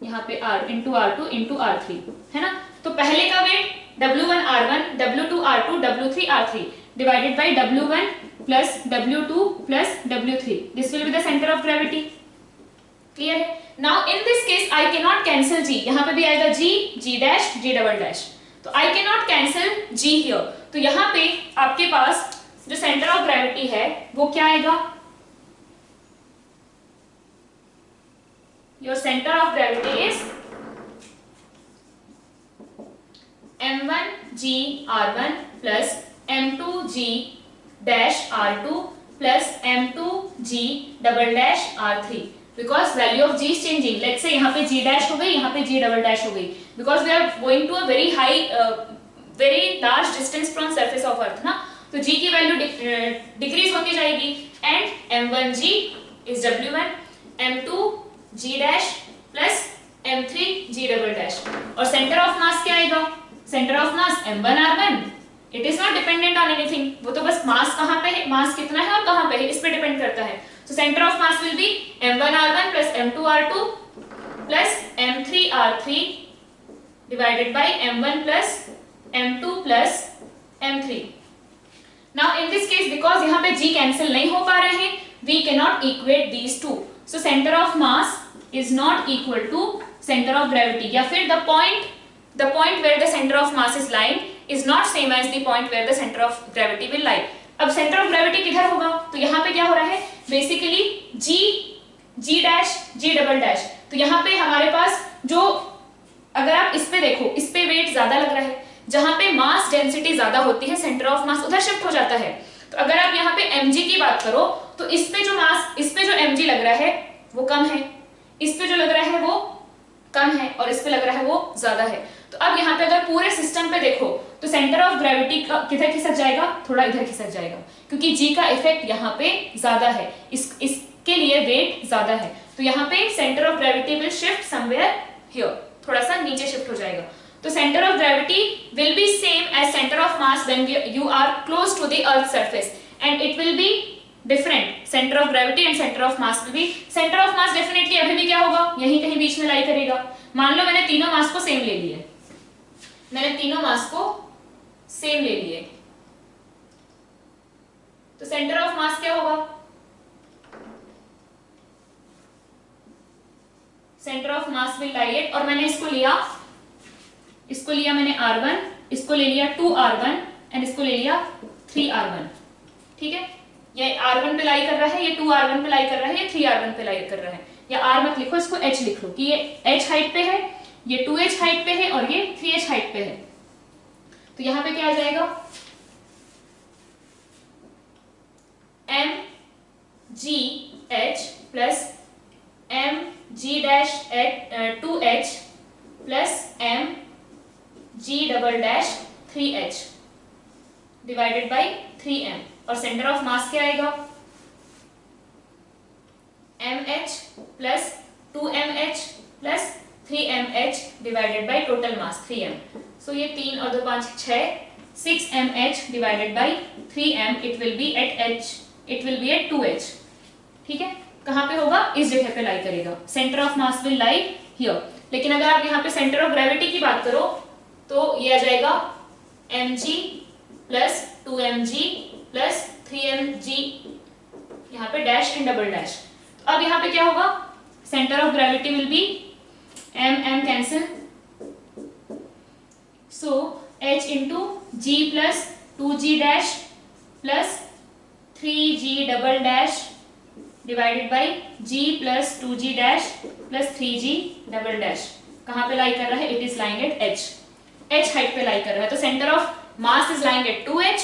यहाँ पे r into r2 into r3 है ना। तो पहले का weight w1 r1 w2 r2 w3 r3 divided by w1 plus w2 plus w3, this will be the centre of gravity. Clear है? Now in this case I can not cancel g, यहाँ पे भी आएगा g, g dash, g double dash, तो I can not cancel g here. तो यहाँ पे आपके पास जो सेंटर ऑफ ग्रेविटी है वो क्या आएगा, your center of gravity is m1g r1 plus m2g dash r2 plus m2g double dash r3, because value of g is changing. Let's say यहाँ पे g dash हो गई, यहाँ पे g double dash हो गई, because we are going to a very high very large distance from surface of earth ना, तो g की वैल्यू डिक्रीज होती जाएगी, and m1g is w1, m2 g dash plus m3 g double dash. और centre of mass क्या आएगा? Centre of mass m1 r1। It is not dependent on anything, वो तो बस मास कहाँ पे है, मास कितना है और कहाँ पे है इस पे डिपेंड करता है। So centre of mass will B m1 r1 plus m2 r2 plus m3 r3 divided by m1 plus m2 plus m3. Now in this case because यहाँ पे g cancel नहीं हो पा रहे हैं, we cannot equate these two. So center of mass is not equal to center of gravity, या फिर the point where the center of mass is lying is not same as the point where the center of gravity will lie. अब center of gravity किधर होगा? तो यहाँ पे क्या हो रहा है? Basically g dash g double dash. तो यहाँ पे हमारे पास जो, अगर आप इस पे देखो, इस पे वेट ज्यादा लग रहा है, जहां पे मास डेंसिटी ज्यादा होती है सेंटर ऑफ मास उधर शिफ्ट हो जाता है। तो अगर आप यहाँ पे mg की बात करो तो इस पे जो मास, इस पे जो mg लग रहा है वो कम है, इस पे जो लग रहा है वो कम है और इस पे लग रहा है वो ज्यादा है। तो अब यहाँ पे अगर पूरे सिस्टम पे देखो तो सेंटर ऑफ ग्रेविटी किधर खिसक जाएगा? थोड़ा इधर खिसक जाएगा, क्योंकि g का इफेक्ट यहाँ पे ज्यादा है, इसके लिए वेट ज्यादा है। तो यहाँ पे centre of gravity will shift somewhere here, थोड़ा सा नीचे शिफ्ट हो जाएगा। तो centre of gravity will be same as centre of mass when you are close to the earth surface and it will be different. Centre of gravity and centre of mass will be, centre of mass definitely अभी भी क्या होगा? यहीं कहीं बीच में लाई करेगा। मान लो मैंने तीनों मास को सेम ले लिए, मैंने तीनों मास को सेम ले लिए, तो सेंटर ऑफ मास क्या होगा? Centre of mass will lie at, और मैंने इसको लिया मैंने r1, इसको ले लिया 2r1 एंड इसको ले लिया 3r1। ठीक है, ये r1 पे लाई कर रहा है, ये 2r1 पे लाई कर रहा है, ये 3r1 पे लाई कर रहा है। या r मत लिखो, इसको h लिख लो कि ये h हाइट पे है, ये 2h हाइट पे है और ये 3h हाइट पे है। तो यहां पे क्या आ जाएगा? mgh plus mg dash 2h plus mg double dash 3h divided by 3m, और सेंटर ऑफ मास क्या आएगा? mh plus 2mh plus 3mh divided by total mass 3m। So ये 3 और 2 5 6 6mh divided by 3m, it will be at 2h। ठीक है, कहां पे होगा? इस जगह पे लाई करेगा। Centre of mass will lie here. लेकिन अगर आप यहाँ पे सेंटर ऑफ ग्रेविटी की बात करो तो ये आ जाएगा mg plus 2mg plus 3mg, यहाँ पे डैश एंड डबल डैश। तो अब यहाँ पे क्या होगा? Centre of gravity will B m cancel, so h into g plus 2g dash plus 3g double dash divided by g plus 2g dash plus 3g double dash. कहां पे लाई कर रहा है? It is lying eight h height पे लाई कर रहा है। तो centre of mass is lying eight 2h,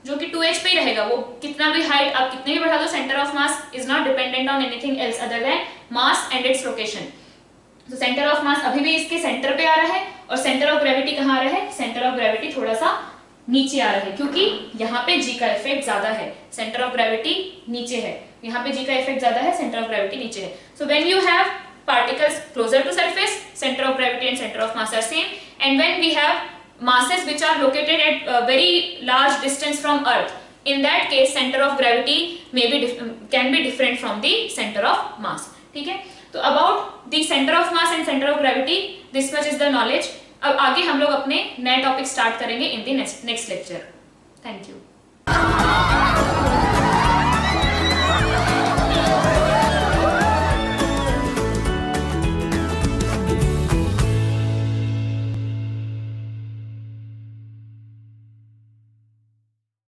जो कि 2h पे ही रहेगा। वो कितना भी हाइट आप कितने भी बढ़ा दो, centre of mass is not dependent on anything else other then mass and its location. तो सेंटर ऑफ मास अभी भी इसके सेंटर पे आ रहा है, और सेंटर ऑफ ग्रेविटी कहाँ आ रहा है? सेंटर ऑफ ग्रेविटी थोड़ा सा नीचे आ रहा है, क्योंकि यहाँ पे g का इफेक्ट ज्यादा है, सेंटर ऑफ ग्रेविटी नीचे है। यहाँ पे g का इफेक्ट ज्यादा है, सेंटर ऑफ ग्रेविटी नीचे है। So when you have particles closer to surface, center of gravity and center of mass are same, and when we have masses which are located at a very large distance from earth, in that case center of gravity can be different from the center of mass. ठीक है, तो about the center of mass and center of gravity this much is the knowledge. अब आगे हम लोग अपने नए topic start करेंगे in the next lecture. Thank you.